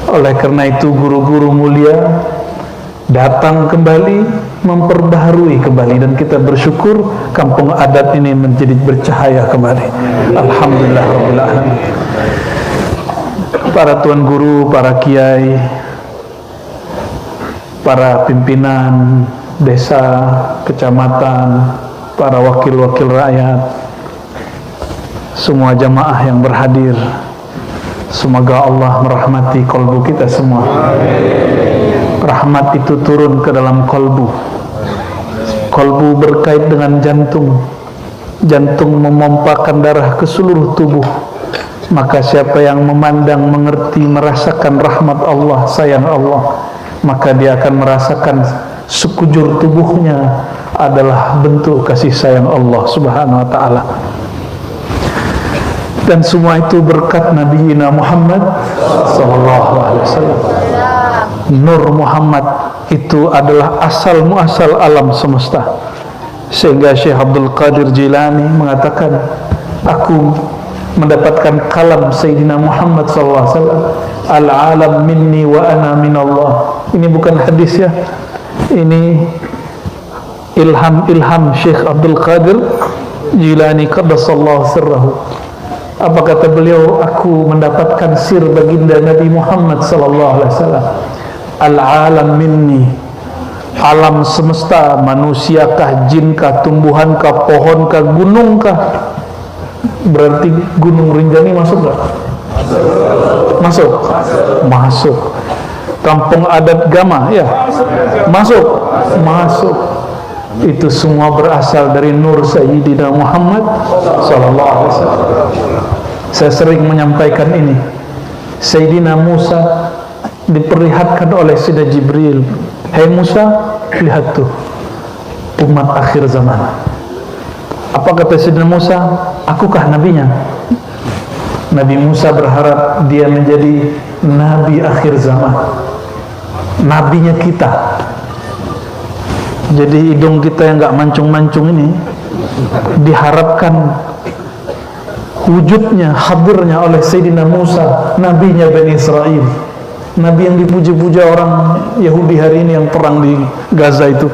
Oleh karena itu guru-guru mulia datang kembali, memperbaharui kembali, dan kita bersyukur kampung adat ini menjadi bercahaya kembali. Alhamdulillah rabbil alamin. Para tuan guru, para kiai, para pimpinan desa, kecamatan, para wakil-wakil rakyat, semua jamaah yang berhadir, semoga Allah merahmati kolbu kita semua. Rahmat itu turun ke dalam kolbu. Kolbu berkait dengan jantung. Jantung memompakan darah ke seluruh tubuh. Maka siapa yang memandang, mengerti, merasakan rahmat Allah, sayang Allah, maka dia akan merasakan sekujur tubuhnya adalah bentuk kasih sayang Allah subhanahu wa ta'ala. Dan semua itu berkat Nabi Muhammad sallallahu alaihi wasallam. Nur Muhammad itu adalah asal muasal alam semesta. Sehingga Syekh Abdul Qadir Jilani mengatakan, aku mendapatkan kalam Sayyidina Muhammad sallallahu alaihi wasallam, al-alam minni wa ana minallah. Ini bukan hadis ya, ini ilham Syekh Abdul Qadir Jilani qaddasallahu sirrahu. Apa kata beliau? Aku mendapatkan sir baginda Nabi Muhammad sallallahu alaihi wasallam. Al-alam minni, alam semesta, manusiakah, jinkah, tumbuhankah, pohonkah, gunungkah? Berarti Gunung Rinjani masuk gak? Masuk. Masuk. Kampung adat Gama ya? Masuk. Masuk. Itu semua berasal dari nur Sayyidina Muhammad sallallahu alaihi wasallam. Saya sering menyampaikan ini. Sayyidina Musa diperlihatkan oleh Sayyidina Jibril, "Hai Musa, lihat tuh umat akhir zaman." Apa kata Sayyidina Musa? Akukah nabinya? Nabi Musa berharap dia menjadi nabi akhir zaman, nabinya kita. Jadi hidung kita yang gak mancung-mancung ini diharapkan wujudnya, hadirnya oleh Sayyidina Musa, nabinya Bani Israel, nabi yang dipuji-puja orang Yahudi hari ini yang perang di Gaza itu.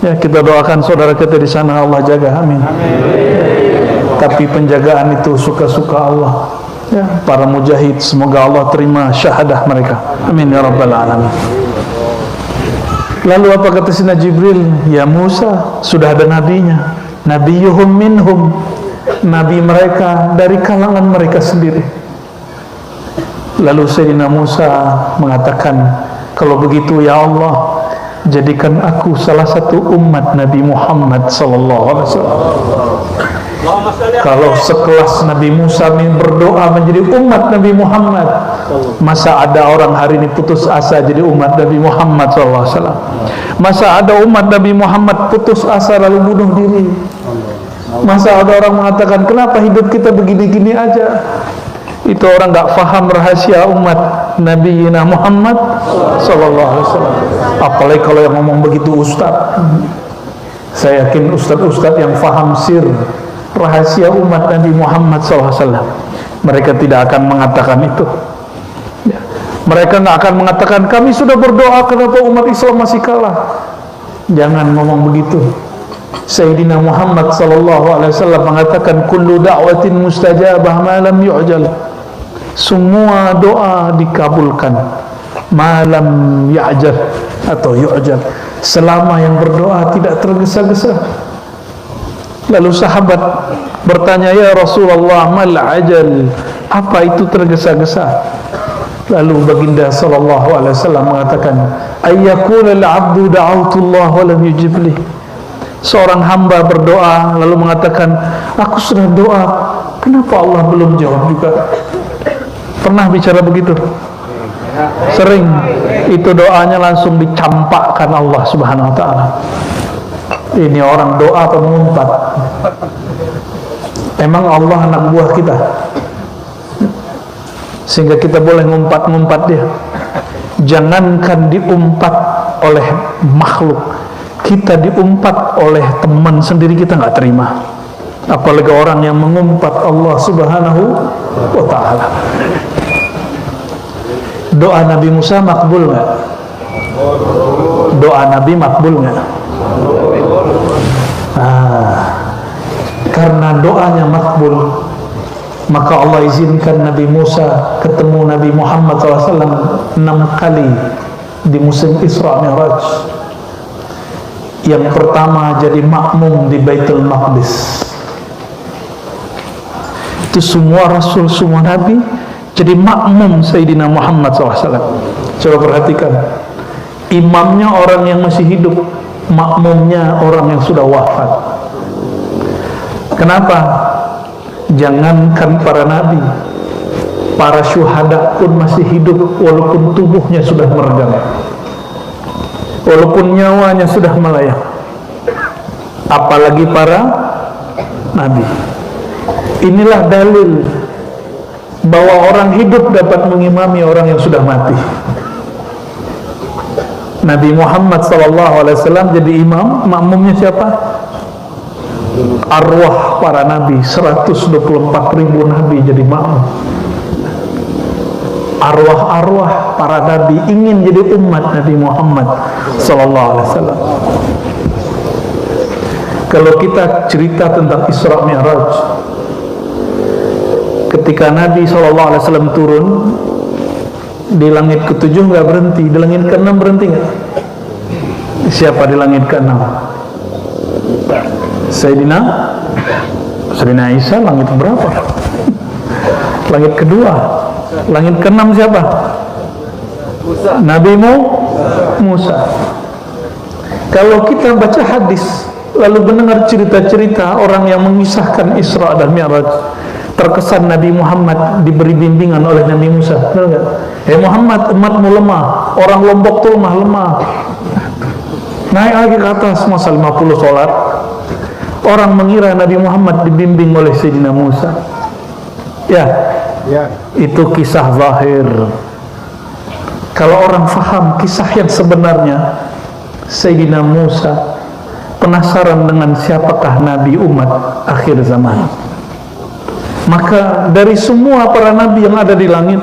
Ya, kita doakan saudara kita di sana, Allah jaga, amin. Tapi penjagaan itu suka-suka Allah. Ya, para mujahid, semoga Allah terima syahadah mereka. Amin ya rabbal alamin. Lalu apa kata Sayyidina Jibril? Ya Musa, sudah ada nabinya. Nabiyuhum minhum, nabi mereka dari kalangan mereka sendiri. Lalu Sayyidina Musa mengatakan, kalau begitu ya Allah, jadikan aku salah satu umat Nabi Muhammad sallallahu alaihi wasallam. Kalau sekelas Nabi Musa berdoa menjadi umat Nabi Muhammad, masa ada orang hari ini putus asa jadi umat Nabi Muhammad SAW? Masa ada umat Nabi Muhammad putus asa lalu bunuh diri? Masa ada orang mengatakan, kenapa hidup kita begini-gini aja? Itu orang gak faham rahasia umat Nabi Muhammad SAW. Apalagi kalau yang ngomong begitu ustaz. Saya yakin ustaz-ustaz yang faham sir rahasia umat Nabi Muhammad SAW, mereka tidak akan mengatakan itu. Ya. Mereka nggak akan mengatakan kami sudah berdoa kenapa umat Islam masih kalah. Jangan ngomong begitu. Sayyidina Muhammad SAW mengatakan kullu da'watin mustajabah ma lam yu'jal. Semua doa dikabulkan malam ya'jal atau yu'jal, selama yang berdoa tidak tergesa-gesa. Lalu sahabat bertanya, ya Rasulullah, mal ajal, apa itu tergesa-gesa? Lalu baginda sallallahu alaihi wasallam mengatakan, ayyakul al-'abdu da'autullah wa lam yujibli. Seorang hamba berdoa lalu mengatakan, aku sudah doa, kenapa Allah belum jawab juga? Pernah bicara begitu? Sering. Itu doanya langsung dicampakkan Allah subhanahu wa ta'ala. Ini orang doa atau mengumpat? Emang Allah anak buah kita sehingga kita boleh ngumpat-ngumpat dia? Jangankan diumpat oleh makhluk, kita diumpat oleh teman sendiri kita nggak terima, apalagi orang yang mengumpat Allah subhanahu wa ta'ala. Doa Nabi Musa makbul nggak? Doa Nabi makbul nggak? Karena doanya makbul, maka Allah izinkan Nabi Musa ketemu Nabi Muhammad SAW 6 kali di musim Isra Mi'raj. Yang pertama jadi makmum di Baitul Maqdis. Itu semua Rasul, semua Nabi jadi makmum Sayyidina Muhammad SAW. Coba perhatikan, imamnya orang yang masih hidup, makmumnya orang yang sudah wafat. Kenapa? Jangankan para nabi, para syuhada pun masih hidup walaupun tubuhnya sudah meregang, walaupun nyawanya sudah melayang, apalagi para nabi. Inilah dalil bahwa orang hidup dapat mengimami orang yang sudah mati. Nabi Muhammad SAW jadi imam, makmumnya siapa? Arwah para nabi, 124.000 nabi jadi makmum. Arwah-arwah para nabi ingin jadi umat Nabi Muhammad SAW. Kalau kita cerita tentang Isra Mi'raj, ketika Nabi SAW turun di langit ke-7 nggak berhenti, di langit ke-6 berhenti nggak? Siapa di langit ke-6? Sayyidina Isa. Langit berapa? Langit kedua. Langit ke-6 siapa? Nabi Musa. Kalau kita baca hadis lalu mendengar cerita-cerita orang yang mengisahkan Isra dan Mi'raj, terkesan Nabi Muhammad diberi bimbingan oleh Nabi Musa. Benar nggak? Muhammad, umatmu lemah, orang Lombok tuh lemah. Naik lagi ke atas, masa 50 sholat. Orang mengira Nabi Muhammad dibimbing oleh Sayyidina Musa. Ya. Itu kisah zahir. Kalau orang faham kisah yang sebenarnya, Sayyidina Musa penasaran dengan siapakah Nabi umat akhir zaman. Maka dari semua para nabi yang ada di langit,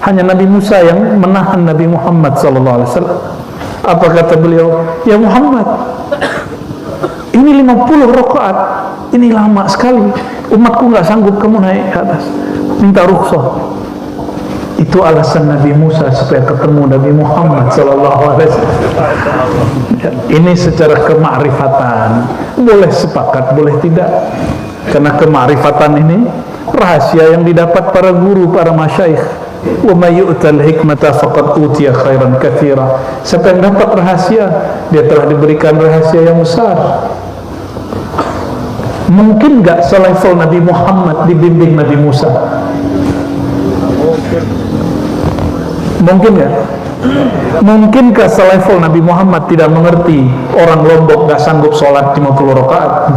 hanya Nabi Musa yang menahan Nabi Muhammad SAW. Apa kata beliau? Ya Muhammad, ini 50 rakaat, ini lama sekali, umatku nggak sanggup, kamu naik ke atas, minta rukhsah. Itu alasan Nabi Musa supaya ketemu Nabi Muhammad SAW. Ini secara kemakrifatan, boleh sepakat, boleh tidak, karena kemakrifatan ini rahasia yang didapat para guru, para masyayikh. Wa may yu'tal hikmata faqad utiya khairan katsira. Siapa yang dapat rahasia, dia telah diberikan rahasia yang besar. Mungkin gak selevel Nabi Muhammad dibimbing Nabi Musa? Mungkin gak? Mungkinkah selevel Nabi Muhammad tidak mengerti orang Lombok gak sanggup sholat 50 rakaat?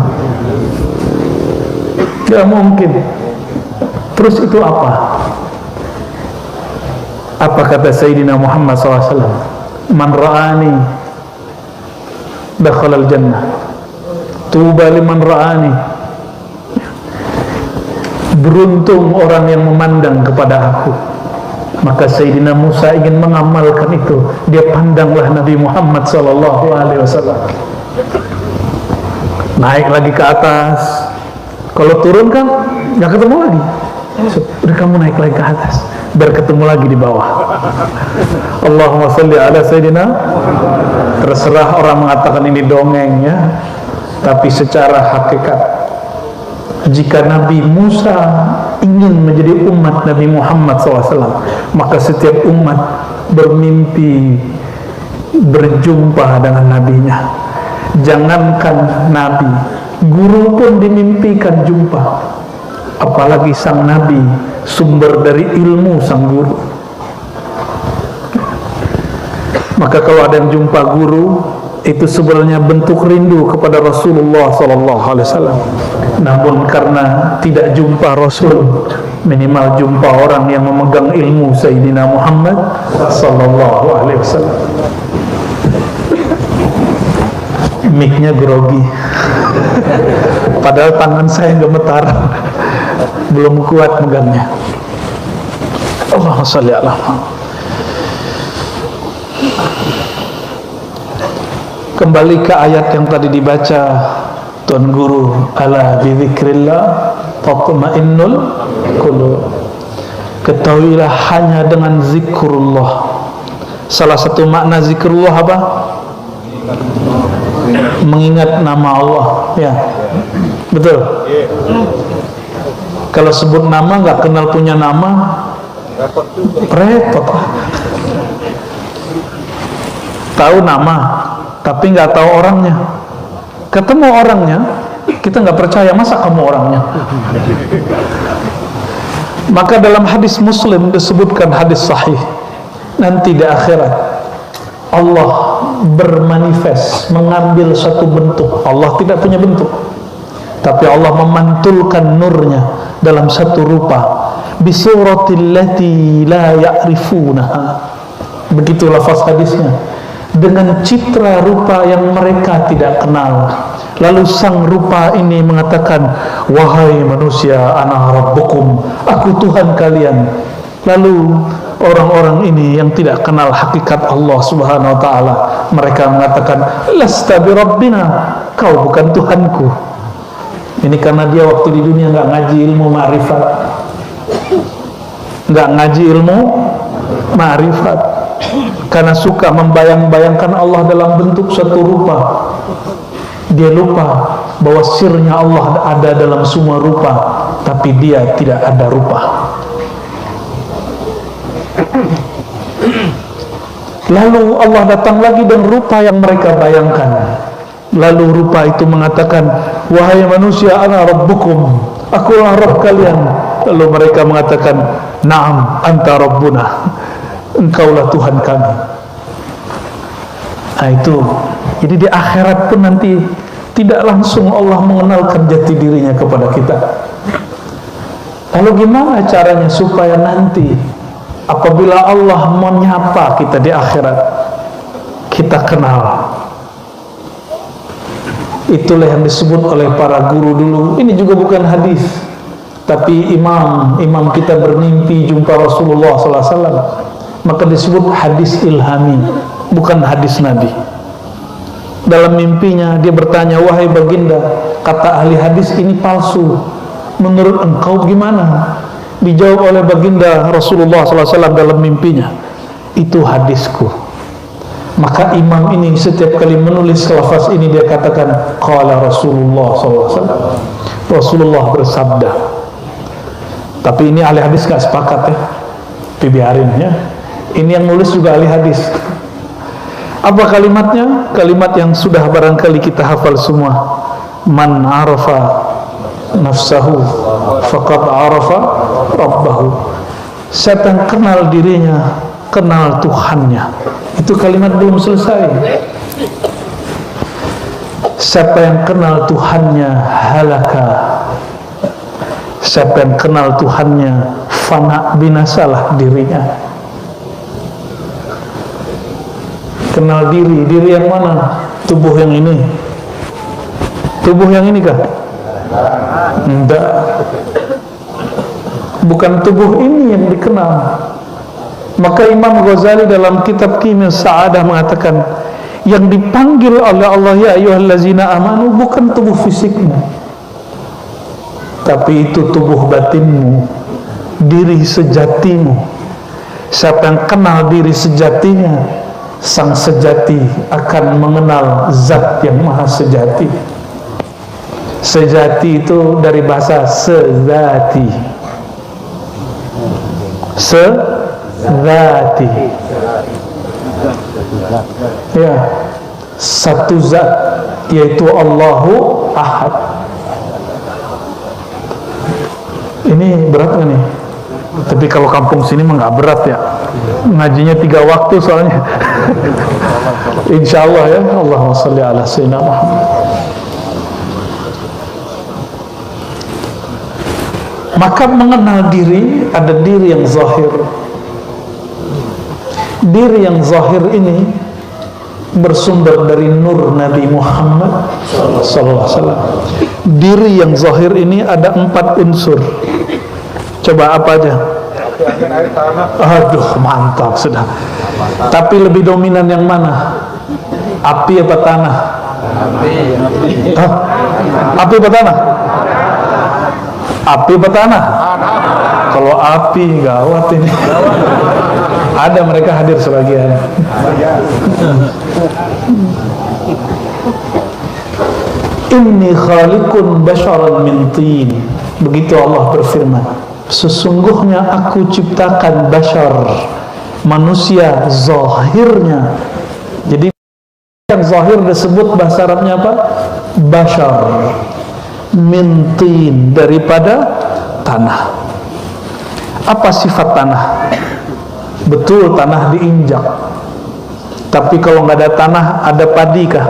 Tidak mungkin. Terus itu apa? Apa kata Sayyidina Muhammad SAW? Man ra'ani dakhalal jannah, tuba liman ra'ani. Beruntung orang yang memandang kepada aku. Maka Sayyidina Musa ingin mengamalkan itu. Dia pandanglah Nabi Muhammad SAW. Naik lagi ke atas. Kalau turun kan nggak ketemu lagi. Udah kamu naik lagi ke atas, biar ketemu lagi di bawah. Allahumma salli ala Sayyidina. Terserah orang mengatakan ini dongeng ya, tapi secara hakikat, jika Nabi Musa ingin menjadi umat Nabi Muhammad SAW, maka setiap umat bermimpi berjumpa dengan nabinya. Jangankan Nabi, guru pun dimimpikan jumpa. Apalagi sang Nabi, sumber dari ilmu sang guru. Maka kalau ada yang jumpa guru, itu sebenarnya bentuk rindu kepada Rasulullah SAW. Namun karena tidak jumpa Rasul, minimal jumpa orang yang memegang ilmu Sayyidina Muhammad SAW. Mic-nya grogi, padahal tangan saya gemetar, belum kuat megangnya. Allahumma sholli ala Muhammad. Kembali ke ayat yang tadi dibaca Tuan Guru, ala bidzikrillah tatma'innul qulub. Ketahuilah hanya dengan zikrullah. Salah satu makna zikrullah apa? Mengingat nama Allah, ya. Betul. Kalau sebut nama nggak kenal punya nama, repot. Tahu nama tapi nggak tahu orangnya. Ketemu orangnya, kita nggak percaya, masa kamu orangnya? Maka dalam hadis Muslim disebutkan, hadis sahih, nanti di akhirat Allah bermanifest, mengambil satu bentuk. Allah tidak punya bentuk, tapi Allah memantulkan nurnya dalam satu rupa, bisuratil lati la ya'rifunaha. Begitu lafaz hadisnya, dengan citra rupa yang mereka tidak kenal. Lalu sang rupa ini mengatakan, wahai manusia, ana rabbukum, aku Tuhan kalian. Lalu orang-orang ini yang tidak kenal hakikat Allah subhanahu wa ta'ala, mereka mengatakan, lasta bi rabbina, kau bukan Tuhanku. Ini karena dia waktu di dunia nggak ngaji ilmu ma'rifat, nggak ngaji ilmu ma'rifat, karena suka membayang-bayangkan Allah dalam bentuk satu rupa. Dia lupa bahwa sirnya Allah ada dalam semua rupa, tapi dia tidak ada rupa. Lalu Allah datang lagi dengan rupa yang mereka bayangkan. Lalu rupa itu mengatakan, wahai manusia, ana rabbukum, akulah Rabb kalian. Lalu mereka mengatakan, na'am anta rabbuna, engkaulah Tuhan kami. Nah itu, jadi di akhirat pun nanti tidak langsung Allah mengenalkan jati dirinya kepada kita. Lalu gimana caranya supaya nanti apabila Allah menyapa kita di akhirat, kita kenal? Itulah yang disebut oleh para guru dulu. Ini juga bukan hadis, tapi imam kita bermimpi jumpa Rasulullah SAW, maka disebut hadis ilhami, bukan hadis Nabi. Dalam mimpinya dia bertanya, wahai baginda, kata ahli hadis ini palsu, menurut engkau gimana? Dijawab oleh baginda Rasulullah SAW dalam mimpinya, itu hadisku. Maka imam ini setiap kali menulis lafaz ini dia katakan, qala Rasulullah SAW, Rasulullah bersabda. Tapi ini ahli hadis gak sepakat ya, dibiarin ya. Ini yang nulis juga ahli hadis. Apa kalimatnya? Kalimat yang sudah barangkali kita hafal semua. Man arafa nafsahu faqad arafa rabbahu. Siapa yang kenal dirinya, kenal Tuhannya. Itu kalimat belum selesai. Siapa yang kenal Tuhannya, halaka. Siapa yang kenal Tuhannya, fana, binasalah dirinya. Kenal diri, diri yang mana? Tubuh yang ini. Tubuh yang ini kah? Enggak. Bukan tubuh ini yang dikenal. Maka Imam Ghazali dalam kitab Kimyas Sa'adah mengatakan, yang dipanggil oleh Allah ya ayyuhallazina amanu bukan tubuh fisikmu, tapi itu tubuh batinmu, diri sejatimu. Siapa yang kenal diri sejatinya, sang sejati akan mengenal zat yang maha sejati. Sejati itu dari bahasa sezati. Sezati. Ya, satu zat, yaitu Allahu Ahad. Ini berat gak nih? Tapi kalau kampung sini mah nggak berat ya. Ngajinya 3 waktu soalnya. Insya Allah ya. Allahumma sholli ala sayyidina Muhammad. Maka mengenal diri, ada diri yang zahir. Diri yang zahir ini bersumber dari nur Nabi Muhammad SAW. Diri yang zahir ini ada 4 unsur. Coba apa aja? Aduh, mantap sudah. Tapi lebih dominan yang mana? Api apa tanah? Hah? Api apa tanah? Api apa tanah? Kalau api gawat ini. Ada mereka hadir sebagian. Inni khaliqun basharan min tin. Begitu Allah berfirman, sesungguhnya aku ciptakan bashar, manusia zahirnya. Jadi yang zahir disebut bahasa Arabnya apa? Bashar, min tin, daripada tanah. Apa sifat tanah? Betul, tanah diinjak. Tapi kalau nggak ada tanah, ada padi kah?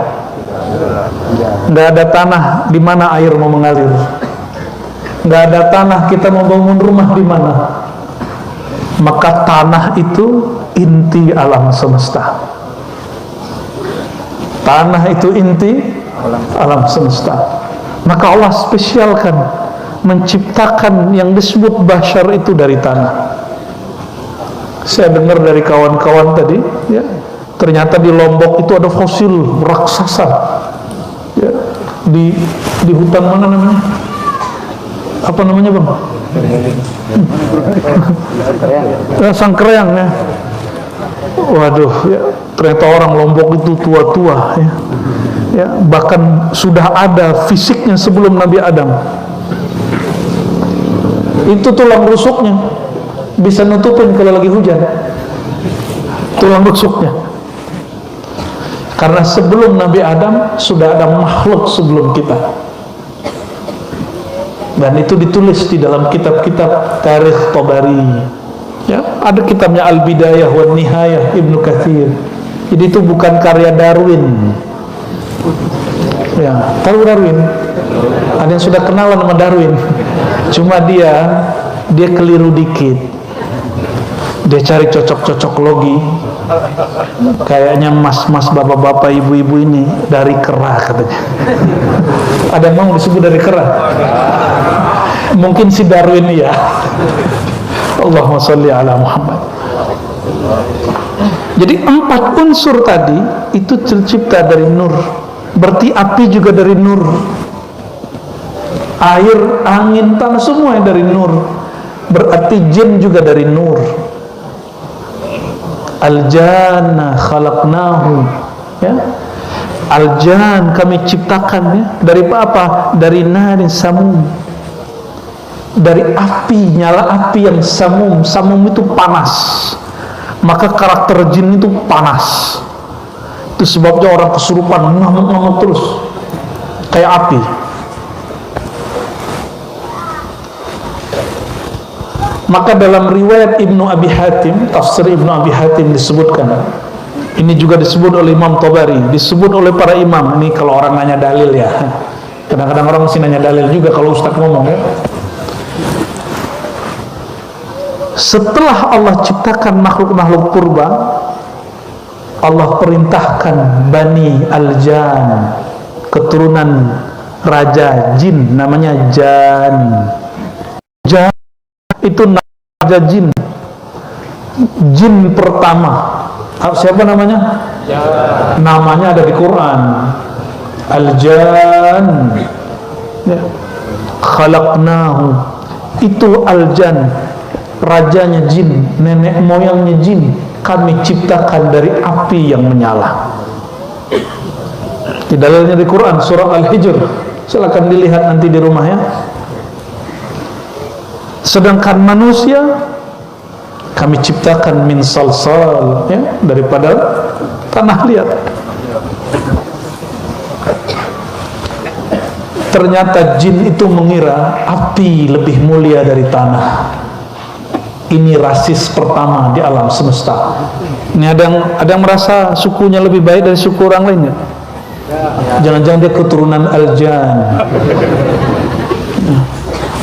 Nggak ada tanah, di mana air mau mengalir? Nggak ada tanah, kita mau bangun rumah di mana? Maka tanah itu inti alam semesta. Tanah itu inti alam semesta. Maka Allah spesialkan menciptakan yang disebut bashar itu dari tanah. Saya dengar dari kawan-kawan tadi, ya, ternyata di Lombok itu ada fosil raksasa, ya, di hutan mana namanya? Apa namanya, Bang? Sangkreang, ya. Waduh, ya, ternyata orang Lombok itu tua-tua, ya. Ya, bahkan sudah ada fisiknya sebelum Nabi Adam. Itu tulang rusuknya bisa nutupin kalau lagi hujan, tulang rusuknya. Karena sebelum Nabi Adam sudah ada makhluk sebelum kita, dan itu ditulis di dalam kitab-kitab tarikh Tabari, ya, ada kitabnya Al-Bidayah wa Nihayah Ibnu Katsir. Jadi itu bukan karya Darwin, ya. Tahu Darwin? Ada yang sudah kenalan sama Darwin, cuma dia keliru dikit. Dia cari cocok-cocok logi, kayaknya mas-mas, bapak-bapak, ibu-ibu ini dari kera katanya. Ada yang mau disebut dari kera? Mungkin si Darwin, ya. Allahumma sholli ala Muhammad. Jadi 4 unsur tadi itu tercipta dari nur. Berarti api juga dari nur, air, angin, tanah, semua dari nur. Berarti jin juga dari nur. Al-janna khalaqnahu, ya. Al-jan kami ciptakan, ya. Dari apa? Dari narin samum, dari api, nyala api yang samum. Samum itu panas, maka karakter jin itu panas. Itu sebabnya orang kesurupan ngamuk-ngamuk terus kayak api. Maka dalam riwayat Ibnu Abi Hatim, tafsir Ibnu Abi Hatim disebutkan, ini juga disebut oleh Imam Tabari, disebut oleh para imam. Ini kalau orang nanya dalil, ya. Kadang-kadang orang mesti nanya dalil juga kalau ustaz ngomong, ya. Setelah Allah ciptakan makhluk-makhluk purba, Allah perintahkan Bani Al-Jan, keturunan raja jin, namanya Jan. Jan itu raja jin, jin pertama. Siapa namanya? Jan. Namanya ada di Quran, Al-Jan, ya. Khalaqnahu, itu Al-Jan, rajanya jin, nenek moyangnya jin, kami ciptakan dari api yang menyala. Di dalilnya di Quran, surah Al-Hijr, silakan dilihat nanti di rumah, ya. Sedangkan manusia kami ciptakan min salsal, ya, daripada tanah liat. Ternyata jin itu mengira api lebih mulia dari tanah. Ini rasis pertama di alam semesta. Ini ada yang merasa sukunya lebih baik dari suku orang lainnya. Jangan-jangan dia keturunan Al-Jan.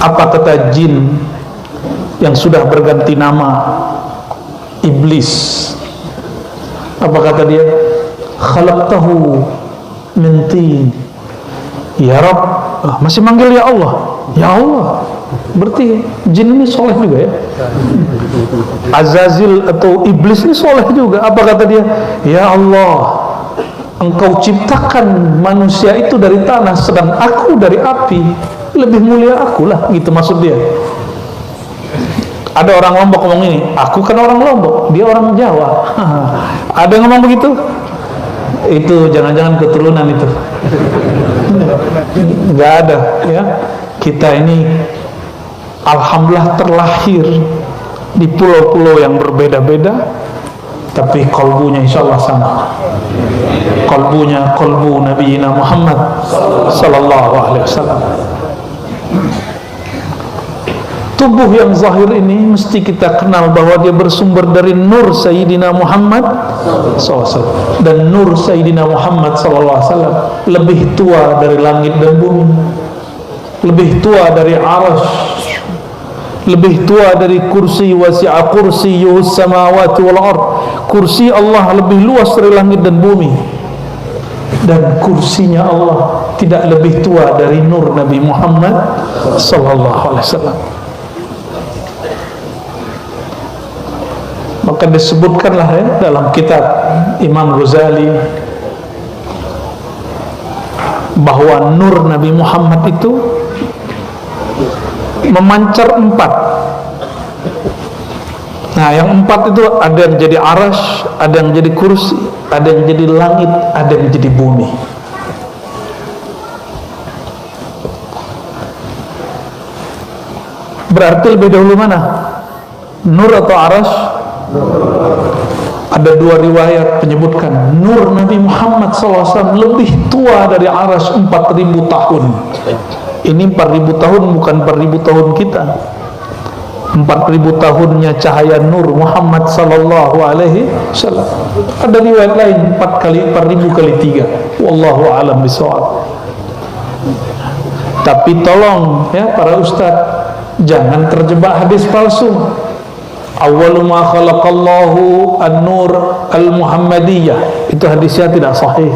Apa kata jin yang sudah berganti nama, iblis? Apa kata dia? Khalaqtahu min tin. Ya Rabb, masih manggil ya Allah. Ya Allah. Berarti jin ini soleh juga, ya. Azazil atau iblis ini soleh juga. Apa kata dia? Ya Allah, engkau ciptakan manusia itu dari tanah, sedang aku dari api, lebih mulia akulah, gitu maksud dia. Ada orang Lombok ngomong ini, aku kan orang Lombok, dia orang Jawa. Ada yang ngomong begitu? Itu jangan-jangan keturunan itu. Nggak ada, ya. Kita ini alhamdulillah terlahir di pulau-pulau yang berbeda-beda, tapi kolbunya insya Allah sama. Kolbunya kolbu Nabi Muhammad sallallahu alaihi wasallam. Tubuh yang zahir ini mesti kita kenal bahwa dia bersumber dari nur Sayyidina Muhammad SAW, dan nur Sayyidina Muhammad SAW lebih tua dari langit dan bumi, lebih tua dari arasy, lebih tua dari kursi. Wasi'a kursiyyuhus samawati wal ard, kursi Allah lebih luas dari langit dan bumi, dan kursinya Allah tidak lebih tua dari nur Nabi Muhammad sallallahu alaihi wasallam. Maka disebutkanlah ya, dalam kitab Imam Ghazali bahwa nur Nabi Muhammad itu memancar 4. Nah, yang 4 itu ada yang jadi arasy, ada yang jadi kursi, ada yang jadi langit, ada yang jadi bumi. Berarti lebih dahulu mana? Nur atau arasy? Ada 2 riwayat menyebutkan nur Nabi Muhammad SAW lebih tua dari arasy 4.000 tahun. Ini 4.000 tahun, bukan 4.000 tahun kita. 4.000 tahunnya cahaya nur Muhammad sallallahu alaihi wasallam. Ada riwayat lain 4.000 kali 3. Wallahu alam bisawab. Tapi tolong ya para ustaz, jangan terjebak hadis palsu. Awwalu ma khalaqallahu an-nur al-muhammadiyah, itu hadisnya tidak sahih.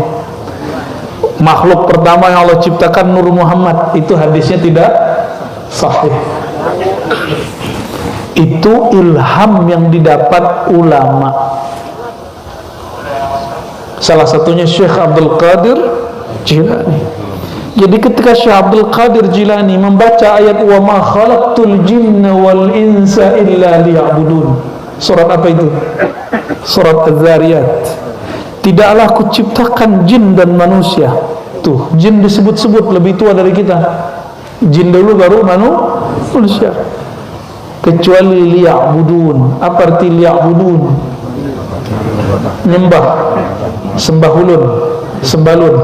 Makhluk pertama yang Allah ciptakan nur Muhammad, itu hadisnya tidak sahih. Itu ilham yang didapat ulama, salah satunya Syekh Abdul Qadir Jilani. Jadi ketika Syekh Abdul Qadir Jilani membaca ayat wa ma khalaqtul jinna wal insa illa liya'budun, surat apa itu? Surat Az-Zariyat. Tidaklah aku ciptakan jin dan manusia. Tuh, jin disebut-sebut lebih tua dari kita. Jin dulu baru manusia. Kecuali liya'budun. Apa arti liya'budun? Nyembah, sembahulun, sembalun.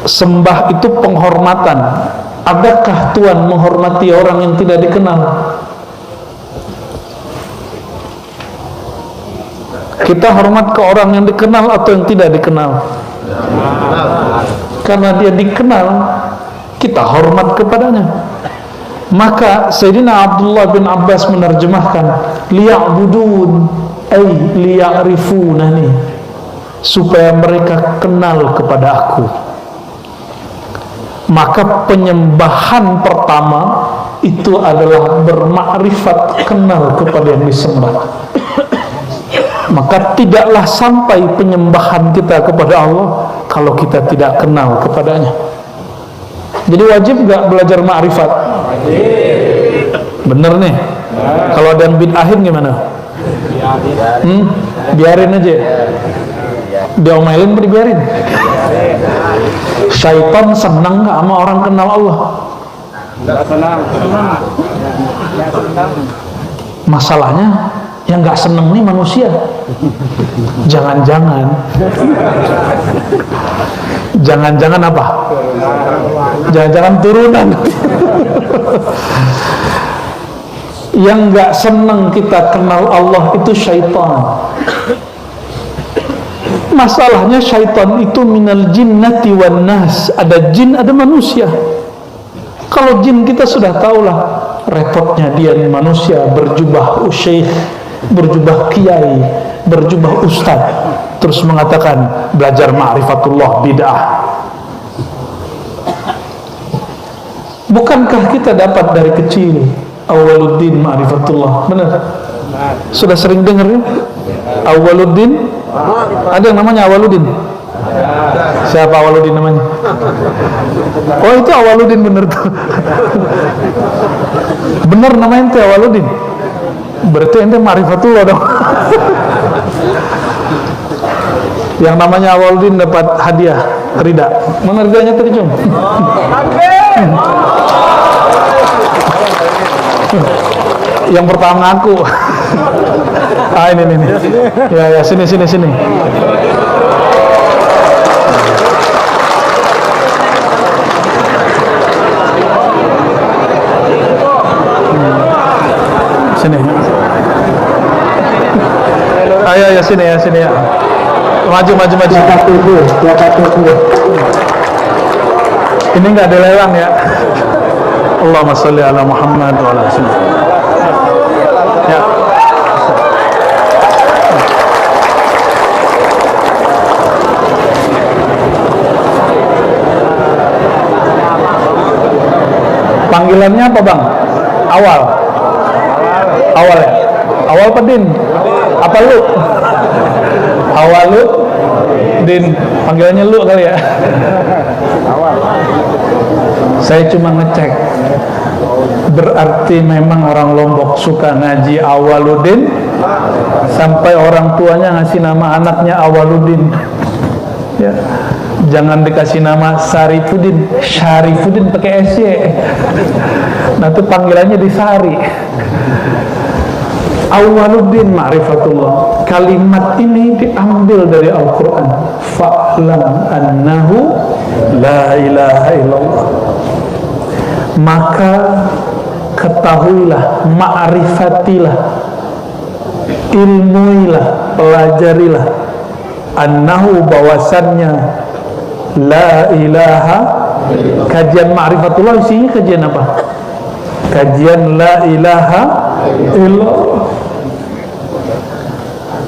Sembah itu penghormatan. Adakah Tuhan menghormati orang yang tidak dikenal? Kita hormat ke orang yang dikenal atau yang tidak dikenal? Karena dia dikenal, kita hormat kepadanya. Maka Sayyidina Abdullah bin Abbas menerjemahkan liya'budun ay liya'rifunani, supaya mereka kenal kepada aku. Maka penyembahan pertama itu adalah bermakrifat, kenal kepada yang disembah. Maka tidaklah sampai penyembahan kita kepada Allah kalau kita tidak kenal kepadanya. Jadi wajib gak belajar makrifat? Bener nih. Kalau ada yang bid'ahin gimana? Biarin aja. Diomelin apa dibiarin? Syaitan senang gak sama orang kenal Allah? Senang. Masalahnya yang gak seneng nih manusia. Jangan-jangan apa? Jangan-jangan turunan. Yang gak seneng kita kenal Allah itu syaitan. Masalahnya syaitan itu minal jinnati wan nas, ada jin ada manusia. Kalau jin kita sudah tahulah repotnya dia manusia berjubah syekh, berjubah kiai, berjubah ustaz, terus mengatakan belajar ma'rifatullah bid'ah. Bukankah kita dapat dari kecil awwaluddin ma'rifatullah? Benar? Sudah sering dengar ya? Awwaluddin Ada yang namanya Awaludin? Siapa Awaludin namanya? Oh, itu Awaludin bener tuh. Bener namanya itu Awaludin. Berarti ente ma'rifatullah dong. Yang namanya Awaludin dapat hadiah Rida. Mana ridanya tadi, Cung? Yang pertama ngaku. Ini. Ya, sini. Sini. Ya, sini ya. Maju. Ini nggak ada lelang ya. Allahumma sholli ala Muhammad wa ala alihi. Ya. Panggilannya apa, Bang? Awal ya? Awal pedin? Apa lu? Awal lu? Din, panggilannya lu kali ya? Saya cuma ngecek. Berarti memang orang Lombok suka ngaji Awaludin, sampai orang tuanya ngasih nama anaknya Awaludin. Ya. Jangan dikasih nama Syarifuddin pakai SY. Nah, itu panggilannya disari. Awaludin ma'rifatullah. Kalimat ini diambil dari Al-Quran. Fa'lam annahu la ilaha illallah. Maka ketahuilah, ma'rifatilah, ilmuilah, pelajarilah, annahu bahwasannya la ilaha. Kajian ma'rifatullah isinya kajian apa? Kajian la ilaha illallah.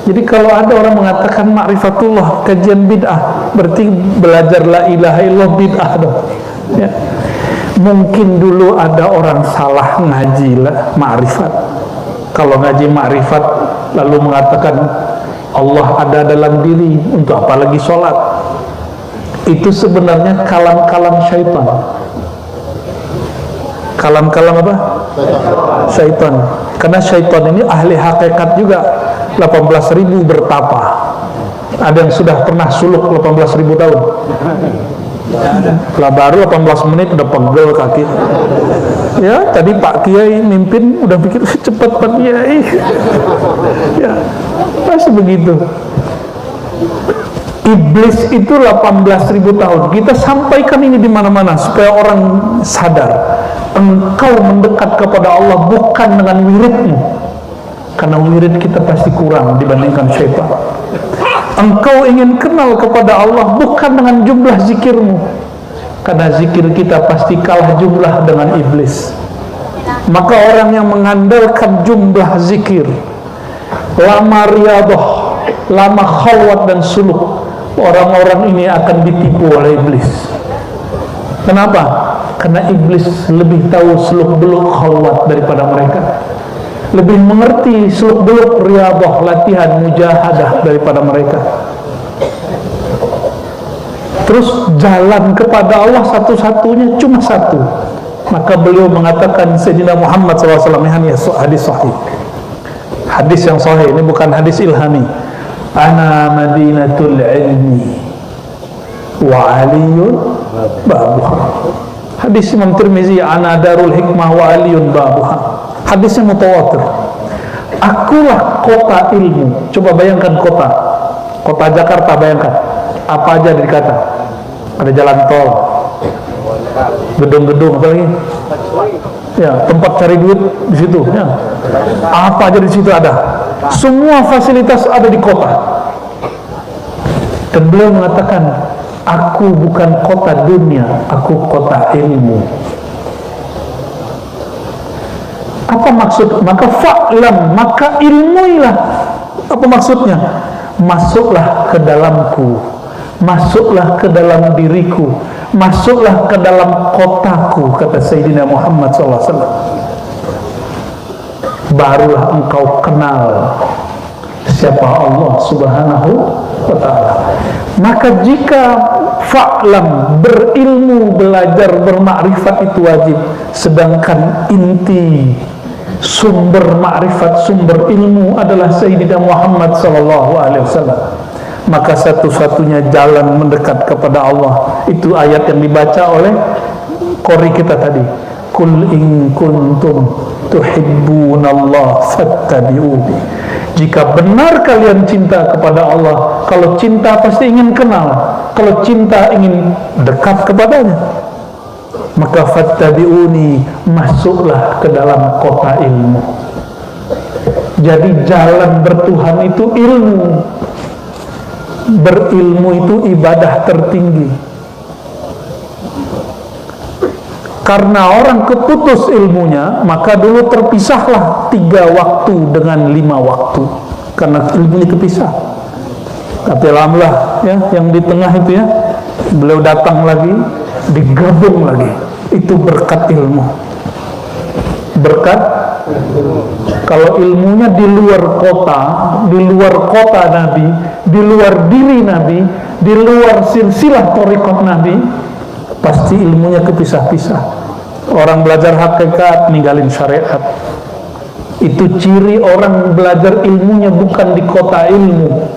Jadi kalau ada orang mengatakan ma'rifatullah kajian bid'ah, berarti belajar la ilaha illallah bid'ah dong ya. Mungkin dulu ada orang salah ngaji ma'rifat. Kalau ngaji ma'rifat lalu mengatakan Allah ada dalam diri, untuk apa lagi sholat? Itu sebenarnya kalam-kalam syaitan. Kalam-kalam apa? Syaitan. Karena syaitan ini ahli hakikat juga. 18.000 bertapa. Ada yang sudah pernah suluk 18.000 tahun. Lah baru 18 menit udah pegel kaki. Ya, tadi Pak Kiai mimpin udah pikir cepat Pak Kiai. Ya, pasti begitu. Iblis itu 18.000 tahun. Kita sampaikan ini di mana-mana supaya orang sadar. Engkau mendekat kepada Allah bukan dengan wiridmu, karena wirid kita pasti kurang dibandingkan syaitan. Engkau ingin kenal kepada Allah bukan dengan jumlah zikirmu, karena zikir kita pasti kalah jumlah dengan iblis. Maka orang yang mengandalkan jumlah zikir, lama riyadhah, lama khalwat dan suluk, orang-orang ini akan ditipu oleh iblis. Kenapa? Karena iblis lebih tahu seluk-beluk khalwat daripada mereka, lebih mengerti seluk-beluk riyadhah, latihan mujahadah daripada mereka. Terus jalan kepada Allah satu-satunya cuma satu. Maka beliau mengatakan, Sayyidina Muhammad SAW, hadis sahih, hadis yang sahih, ini bukan hadis ilhami. Ana madinatul ilmi wa aliyun babuha. Hadis Imam Tirmizi, ana darul hikmah wa aliyun babuha. Hadisnya mutawatir. Akulah kota ilmu. Coba bayangkan kota Jakarta, bayangkan apa aja dikata. Ada jalan tol, gedung-gedung, apa lagi? Ya, tempat cari duit di situ. Ya. Apa aja di situ ada. Semua fasilitas ada di kota. Dan beliau mengatakan, aku bukan kota dunia, aku kota ilmu. Apa maksud? Maka fa'lam, maka ilmuilah. Apa maksudnya? Masuklah ke dalamku, masuklah ke dalam diriku, masuklah ke dalam kotaku, kata Sayyidina Muhammad SAW. Barulah engkau kenal siapa Allah Subhanahu wa ta'ala. Maka jika fa'lam, berilmu, belajar, bermakrifat itu wajib, sedangkan inti sumber makrifat, sumber ilmu adalah Sayyidina Muhammad sallallahu alaihi wasallam, maka satu-satunya jalan mendekat kepada Allah itu ayat yang dibaca oleh qori kita tadi, Qul in kuntum tuhibbunallah fattabi'uni. Jika benar kalian cinta kepada Allah, kalau cinta pasti ingin kenal, kalau cinta ingin dekat kepadanya, maka fattabi'uni, masuklah ke dalam kota ilmu. Jadi jalan bertuhan itu ilmu. Berilmu itu ibadah tertinggi. Karena orang keputus ilmunya, maka dulu terpisahlah 3 waktu dengan 5 waktu, karena ilmunya kepisah. Tapi alhamdulillah ya, yang di tengah itu ya, beliau datang lagi, digabung lagi. Itu berkat ilmu. Berkat, kalau ilmunya di luar kota Nabi, di luar diri Nabi, di luar silsilah thariqat Nabi, pasti ilmunya kepisah-pisah. Orang belajar hakikat, ninggalin syariat. Itu ciri orang belajar ilmunya bukan di kota ilmu,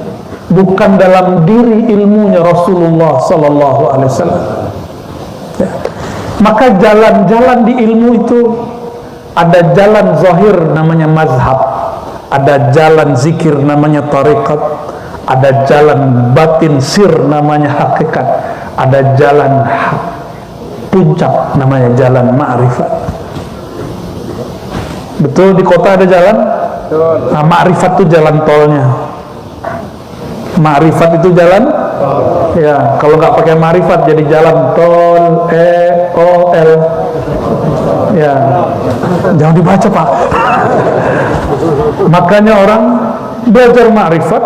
bukan dalam diri ilmunya Rasulullah sallallahu alaihi wasallam. Ya. Maka jalan-jalan di ilmu itu ada jalan zahir namanya mazhab, ada jalan zikir namanya tariqat, ada jalan batin sir namanya hakikat, ada jalan puncak namanya jalan ma'rifat. Betul, di kota ada jalan? Nah, ma'rifat itu jalan tolnya. Ma'rifat itu jalan? Ya, kalau nggak pakai ma'rifat jadi jalan tol, E-O-L. Ya, jangan dibaca Pak. Makanya orang belajar ma'rifat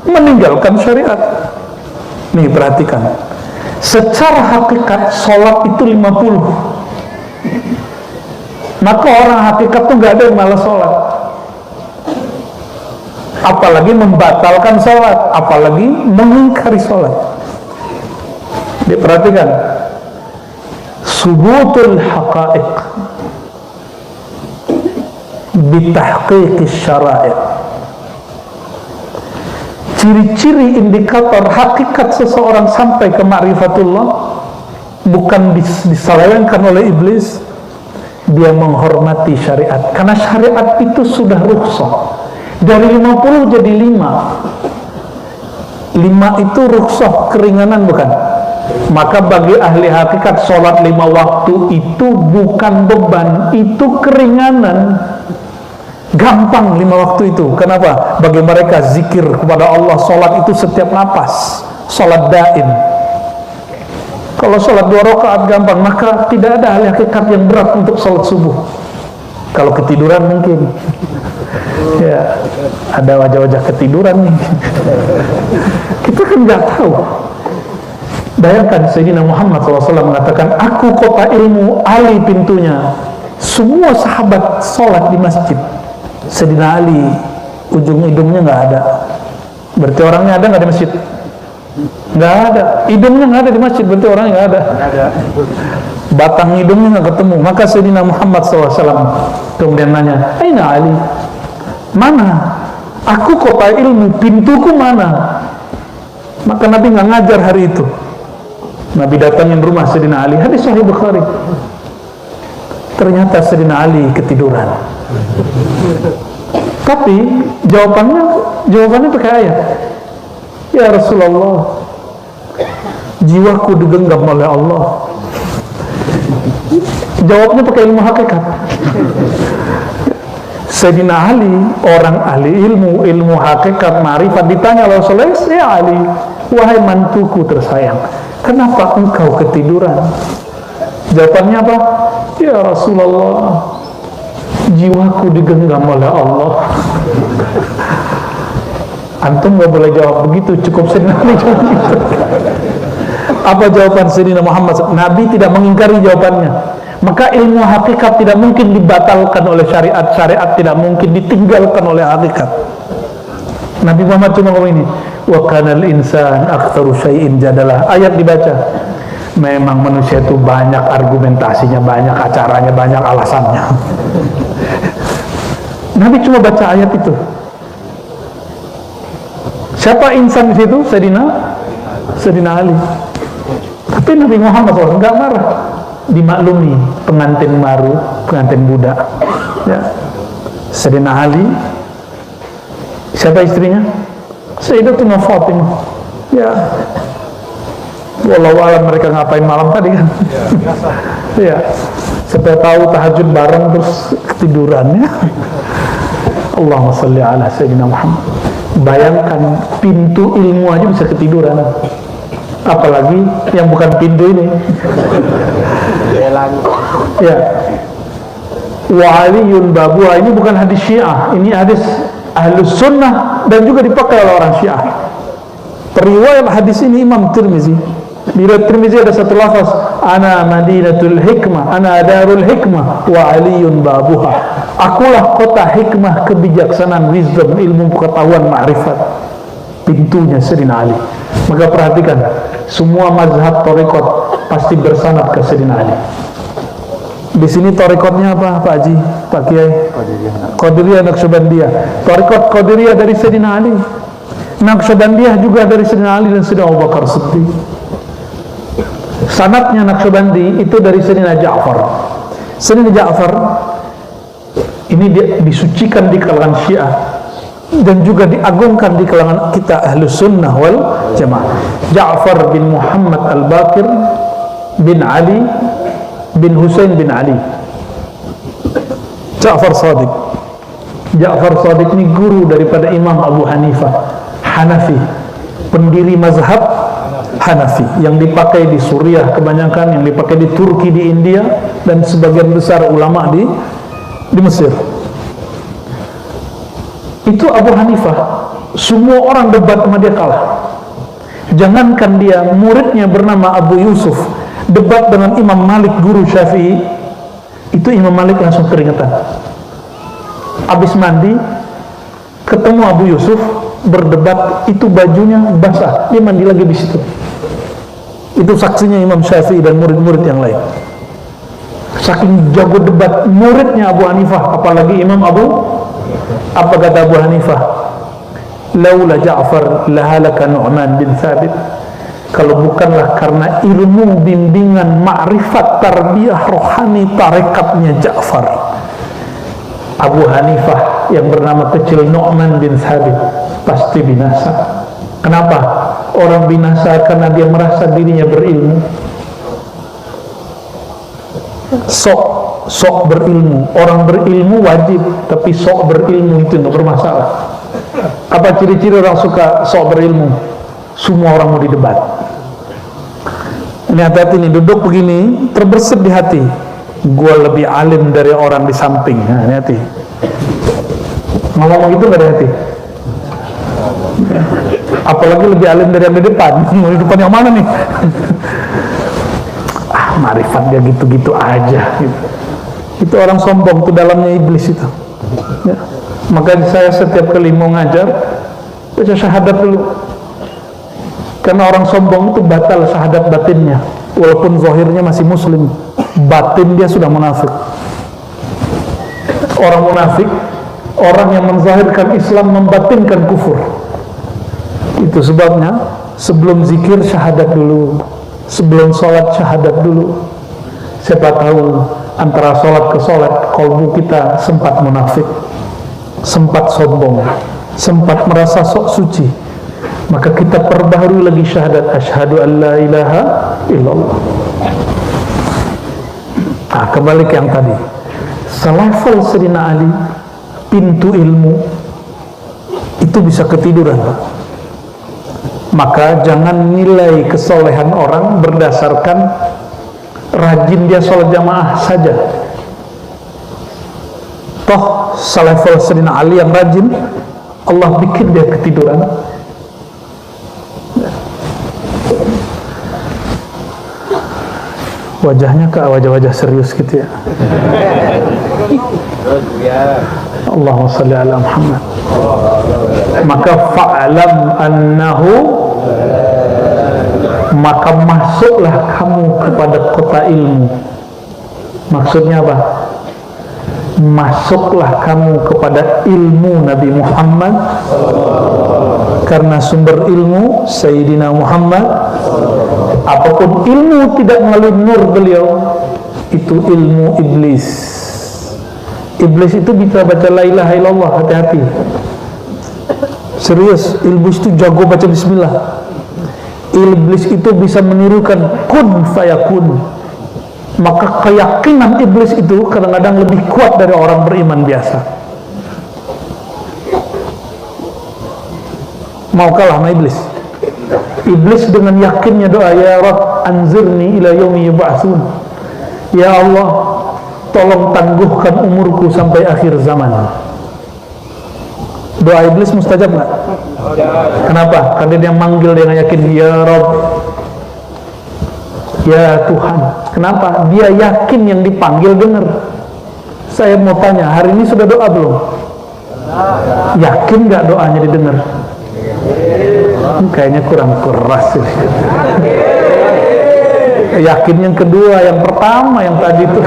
meninggalkan syariat. Nih perhatikan, secara hakikat sholat itu 50. Maka orang hakikat tuh nggak ada yang malas sholat, apalagi membatalkan sholat, apalagi mengingkari sholat. Diperhatikan, subutul haqaiq bitahqiqis syara'id. Ciri-ciri indikator hakikat seseorang sampai ke ma'rifatullah bukan diselewengkan oleh iblis. Dia menghormati syariat, karena syariat itu sudah rukhsah. Dari 50 jadi 5. 5 itu rukhsah, keringanan bukan? Maka bagi ahli hakikat sholat 5 waktu itu bukan beban, itu keringanan. Gampang 5 waktu itu. Kenapa? Bagi mereka zikir kepada Allah, sholat itu setiap napas, sholat daim. Kalau sholat 2 rakaat gampang, maka tidak ada ahli hakikat yang berat untuk sholat subuh. Kalau ketiduran mungkin ya, ada wajah-wajah ketiduran nih. Kita kan nggak tahu. Bayangkan Sayyidina Muhammad SAW mengatakan, aku kota ilmu, Ali pintunya. Semua sahabat sholat di masjid. Sayyidina Ali ujung hidungnya nggak ada. Berarti orangnya ada nggak di masjid? Nggak ada. Hidungnya nggak ada di masjid, berarti orangnya nggak ada. Batang hidungnya nggak ketemu. Maka Sayyidina Muhammad SAW kemudian nanya, Aina Ali? Mana? Aku kota ilmu, pintuku mana? Maka Nabi nggak ngajar hari itu. Nabi datangin rumah Sayyidina Ali. Hadis Sahih Bukhari. Ternyata Sayyidina Ali ketiduran. Tapi jawabannya pakai ayat. Ya Rasulullah, jiwaku digenggam oleh Allah. Jawabnya pakai ilmu hakikat. Sayyidina Ali, orang ahli ilmu hakikat, ma'rifat, ditanya oleh Rasulullah, ya Ali, wahai mantuku tersayang, kenapa engkau ketiduran? Jawabannya apa? Ya Rasulullah, jiwaku digenggam oleh Allah. Antum gak boleh jawab begitu, cukup Sayyidina Ali jawab begitu. Apa jawaban Sayyidina Muhammad? Nabi tidak mengingkari jawabannya. Maka ilmu hakikat tidak mungkin dibatalkan oleh syariat, syariat tidak mungkin ditinggalkan oleh hakikat. Nabi Muhammad cuma ngomong ini, wa kanal insan aktsaru syai'in jadalah. Ayat dibaca, memang manusia itu banyak argumentasinya, banyak acaranya, banyak alasannya. Nabi cuma baca ayat itu. Siapa insan di situ? Sayyidina Ali. Tapi Nabi Muhammad SAW enggak marah. Dimaklumi pengantin baru, pengantin budak. Ya. Sayyidina Ali. Siapa istrinya? Sayyidatuna Fatimah. Ya. Walau alam mereka ngapain malam tadi kan? Ya. Supaya tahu tahajud bareng terus ketiduran ya. Allahumma sholli ala Sayyidina Muhammad. Bayangkan pintu ilmu aja bisa ketiduran, apalagi yang bukan pintu ini. Ya. Wa aliyun babuha, ini bukan hadis Syiah, ini hadis Ahlus Sunnah dan juga dipakai oleh orang Syiah. Periwayat hadis ini Imam Tirmizi. Di riwayat Tirmizi ada satu lafaz, ana madinatul hikmah, ana darul hikmah wa aliyun babuha. Akulah kota hikmah, kebijaksanaan, wisdom, ilmu pengetahuan, ma'rifat. Pintunya Sayyidina Ali. Maka perhatikan, semua mazhab tarekat pasti bersanad ke Sayyidina Ali. Di sini tarekatnya apa, Pak Haji, Pak Kiai? Qadiriyah Naqsyabandiyah. Tarekat Qadiriyah dari Sayyidina Ali. Naqsyabandiyah juga dari Sayyidina Ali dan Sayyidina Abu Bakar Siddiq. Sanadnya Naqsyabandi itu dari Sayyidina Ja'far. Sayyidina Ja'far ini dia disucikan di kalangan Syiah dan juga diagungkan di kalangan kita Ahlus Sunnah wal Jamaah. Ja'far bin Muhammad Al-Baqir bin Ali bin Husain bin Ali. Ja'far Shadiq. Ja'far Shadiq ini guru daripada Imam Abu Hanifah, Hanafi, pendiri mazhab Hanafi yang dipakai di Suriah kebanyakan, yang dipakai di Turki, di India, dan sebagian besar ulama di Mesir. Itu Abu Hanifah, semua orang debat sama dia kalah. Jangankan dia, muridnya bernama Abu Yusuf debat dengan Imam Malik, guru Syafi'i, itu Imam Malik langsung keringetan. Habis mandi ketemu Abu Yusuf berdebat, itu bajunya basah, dia mandi lagi di situ. Itu saksinya Imam Syafi'i dan murid-murid yang lain. Saking jago debat muridnya Abu Hanifah, apalagi Imam apa kata Abu Hanifah? Laula Ja'far lahalaka Nu'man bin Thabit. Kalau bukanlah karena ilmu bimbingan ma'rifat tarbiyah rohani tarekatnya Ja'far, Abu Hanifah yang bernama kecil Nu'man bin Thabit pasti binasa. Kenapa? Orang binasa karena dia merasa dirinya berilmu. Sok berilmu. Orang berilmu wajib, tapi sok berilmu itu nggak bermasalah. Apa ciri-ciri orang suka sok berilmu? Semua orang mau didebat. Ini hati-hati nih, duduk begini terbersit di hati, gue lebih alim dari orang di samping. Nah, ini hati. Ngomong gitu nggak ada hati. Apalagi lebih alim dari yang di depan. Mau di depan yang mana nih? Marifat dia gitu-gitu aja gitu. Itu orang sombong, itu dalamnya iblis itu ya. Maka saya setiap kali mau ngajar baca syahadat dulu, karena orang sombong itu batal syahadat batinnya, walaupun zahirnya masih muslim, batin dia sudah munafik. Orang munafik, orang yang menzahirkan Islam membatinkan kufur. Itu sebabnya sebelum zikir syahadat dulu, sebelum sholat syahadat dulu. Siapa tahu antara sholat ke sholat kalbu kita sempat munafik, sempat sombong, sempat merasa sok suci, maka kita perbaharui lagi syahadat, asyhadu an la ilaha illallah. Nah, kembali ke yang tadi, selevel Sayyidina Ali, pintu ilmu itu bisa ketiduran. Maka jangan nilai kesolehan orang berdasarkan rajin dia sholat jamaah saja. Toh selevel Sayyidina Ali yang rajin, Allah bikin dia ketiduran. Wajahnya ke wajah-wajah serius gitu ya. Allahumma sholli ala Muhammad. Maka fa'lam annahu, maka masuklah kamu kepada kota ilmu. Maksudnya apa? Masuklah kamu kepada ilmu Nabi Muhammad, karena sumber ilmu Sayyidina Muhammad. Apapun ilmu tidak melalui nur beliau, itu ilmu iblis. Iblis itu bisa baca la ilaha illallah, hati-hati. Serius, iblis itu jago baca bismillah. Iblis itu bisa menirukan kun fayakun. Maka keyakinan iblis itu kadang-kadang lebih kuat dari orang beriman biasa. Mau kalah sama iblis? Iblis dengan yakinnya doa, ya Rabb anzirni ila yaumi yub'atsun. Ya Allah, tolong tangguhkan umurku sampai akhir zaman. Doa iblis mustajab nggak? Kenapa? Karena dia manggil dengan yakin, ya Rabb, ya Tuhan. Kenapa? Dia yakin yang dipanggil dengar. Saya mau tanya, hari ini sudah doa belum? Yakin nggak doanya didengar? Kayaknya kurang keras ini. Yakin yang kedua, yang pertama, yang tadi itu.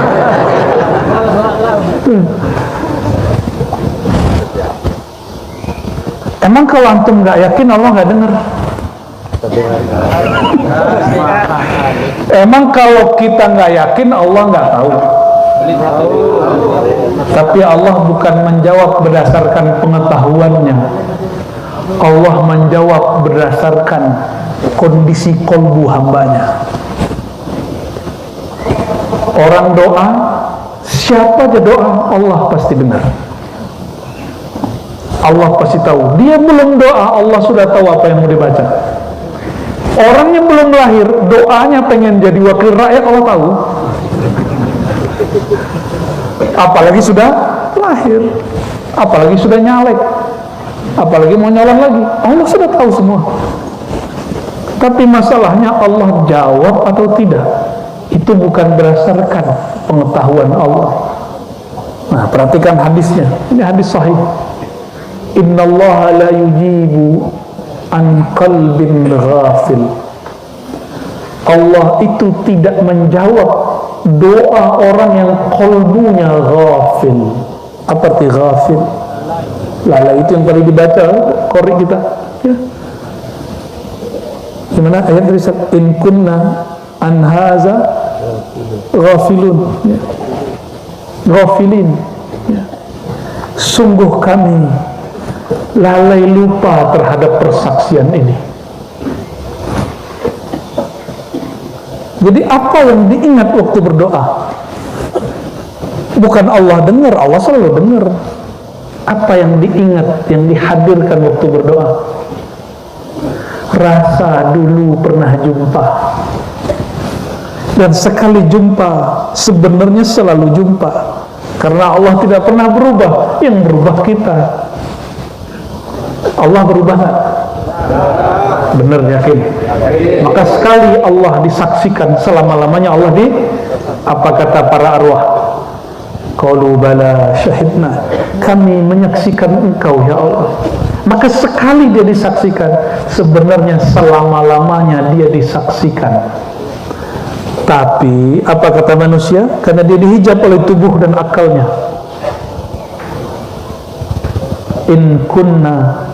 Emang kalau antum nggak yakin Allah nggak dengar? Emang kalau kita nggak yakin Allah nggak tahu? Tapi Allah bukan menjawab berdasarkan pengetahuannya. Allah menjawab berdasarkan kondisi kolbu hambanya. Orang doa, siapa aja doa, Allah pasti dengar. Allah pasti tahu. Dia belum doa, Allah sudah tahu apa yang mau dibaca. Orang yang belum lahir, doanya pengen jadi wakil rakyat, Allah tahu. Apalagi sudah lahir, apalagi sudah nyalek, apalagi mau nyalon lagi, Allah sudah tahu semua. Tapi masalahnya Allah jawab atau tidak, itu bukan berdasarkan pengetahuan Allah. Nah, perhatikan hadisnya. Ini hadis sahih. Innallaha la yujibu an qalbin ghafil. Allah itu tidak menjawab doa orang yang kolbunya ghafil. Apa arti ghafil? Lala itu yang tadi dibaca korek kita, ya. Gimana ayat dari in kunna an haza ghafilun, ya. Ghafilin, ya. Sungguh kami lalai lupa terhadap persaksian ini. Jadi apa yang diingat waktu berdoa? Bukan Allah dengar, Allah selalu dengar. Apa yang diingat, yang dihadirkan waktu berdoa? Rasa dulu pernah jumpa, dan sekali jumpa sebenarnya selalu jumpa, karena Allah tidak pernah berubah. Yang berubah kita. Allah berubah nggak? Benar, yakin? Maka sekali Allah disaksikan, selama-lamanya Allah di, apa kata para arwah? Qalu bala syahidna, kami menyaksikan engkau ya Allah. Maka sekali dia disaksikan, sebenarnya selama-lamanya dia disaksikan. Tapi apa kata manusia? Karena dia dihijab oleh tubuh dan akalnya. In kunna,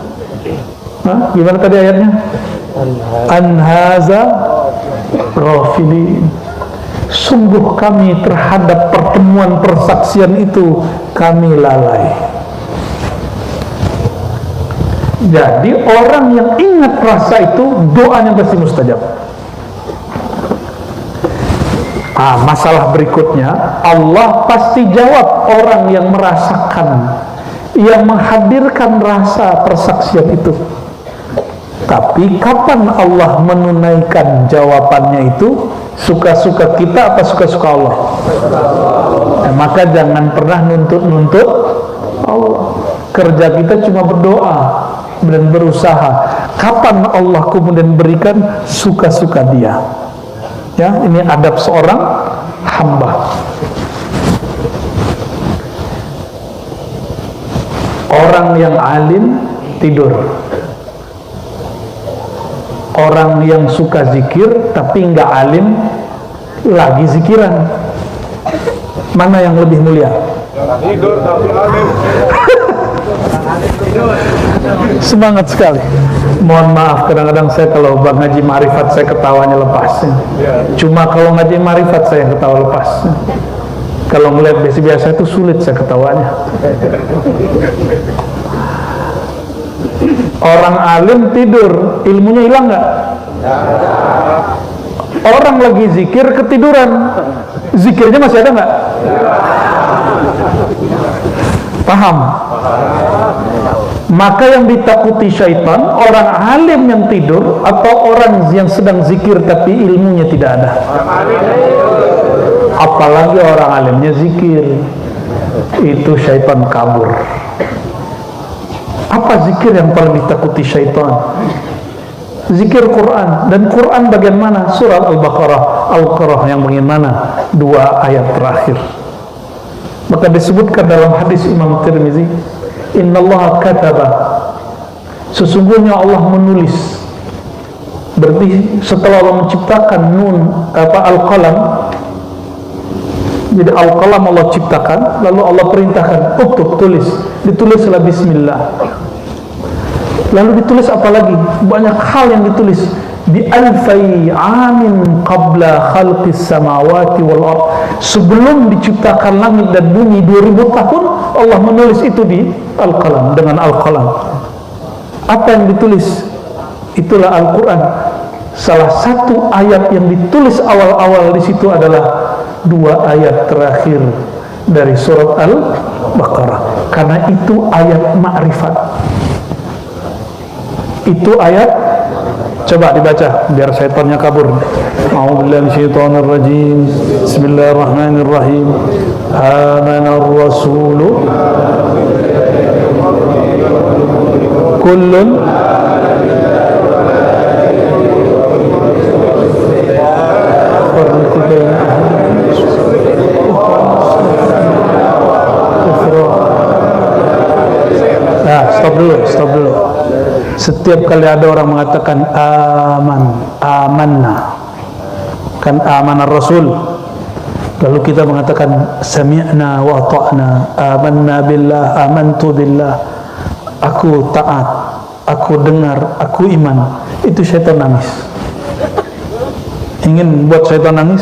gimana tadi ayatnya? Anhaza ghafilin. Sungguh kami terhadap pertemuan persaksian itu kami lalai. Jadi orang yang ingat rasa itu, doanya pasti mustajab. Masalah berikutnya, Allah pasti jawab orang yang merasakan, yang menghadirkan rasa persaksian itu. Tapi kapan Allah menunaikan jawabannya itu? Suka-suka kita apa suka-suka Allah? Maka jangan pernah nuntut-nuntut Allah. Kerja kita cuma berdoa dan berusaha. Kapan Allah kemudian berikan? Suka-suka dia. Ya, ini adab seorang hamba. Orang yang alim tidur. Orang yang suka zikir tapi nggak alim lagi zikiran, mana yang lebih mulia? Tidur tapi alim. Semangat sekali. Mohon maaf, kadang-kadang saya kalau ngaji marifat saya ketawanya lepas. Cuma kalau ngaji marifat saya ketawa lepas. Kalau melihat biasa-biasa itu sulit saya ketawanya. Orang alim tidur, ilmunya hilang nggak? Orang lagi zikir ketiduran, zikirnya masih ada nggak? Paham? Maka yang ditakuti syaitan orang alim yang tidur atau orang yang sedang zikir tapi ilmunya tidak ada. Apalagi orang alimnya zikir, itu syaitan kabur. Apa zikir yang paling ditakuti syaitan? Zikir Quran. Dan Quran bagian mana? Surat Al-Baqarah, Al-Qur'an yang bagian mana? 2 ayat terakhir. Maka disebutkan dalam hadis Imam Tirmizi, Innallaha kataba, sesungguhnya Allah menulis. Berarti setelah Allah menciptakan Al-Qalam, jadi Al-Qalam Allah ciptakan, lalu Allah perintahkan uktub, tulis, ditulislah bismillah. Lalu ditulis apa lagi? Banyak hal yang ditulis. Bi alfai amin qabla khalqis samawati wal ard, sebelum diciptakan langit dan bumi 2000 tahun Allah menulis itu di Al-Qalam, dengan Al-Qalam. Apa yang ditulis? Itulah Al-Quran. Salah satu ayat yang ditulis awal-awal di situ adalah 2 ayat terakhir dari surat Al-Baqarah, karena itu ayat ma'rifat. Itu ayat, coba dibaca biar syaitannya kabur. A'udzubillahi minasyaitonir rajim. Bismillahirrahmanirrahim. Amanar rasulu kullun stop dulu. Setiap kali ada orang mengatakan amanna, kan amanah Rasul, lalu kita mengatakan sami'na wa ata'na, amanna billah, amantu billah, aku taat, aku dengar, aku iman, itu syaitan nangis. Ingin buat syaitan nangis?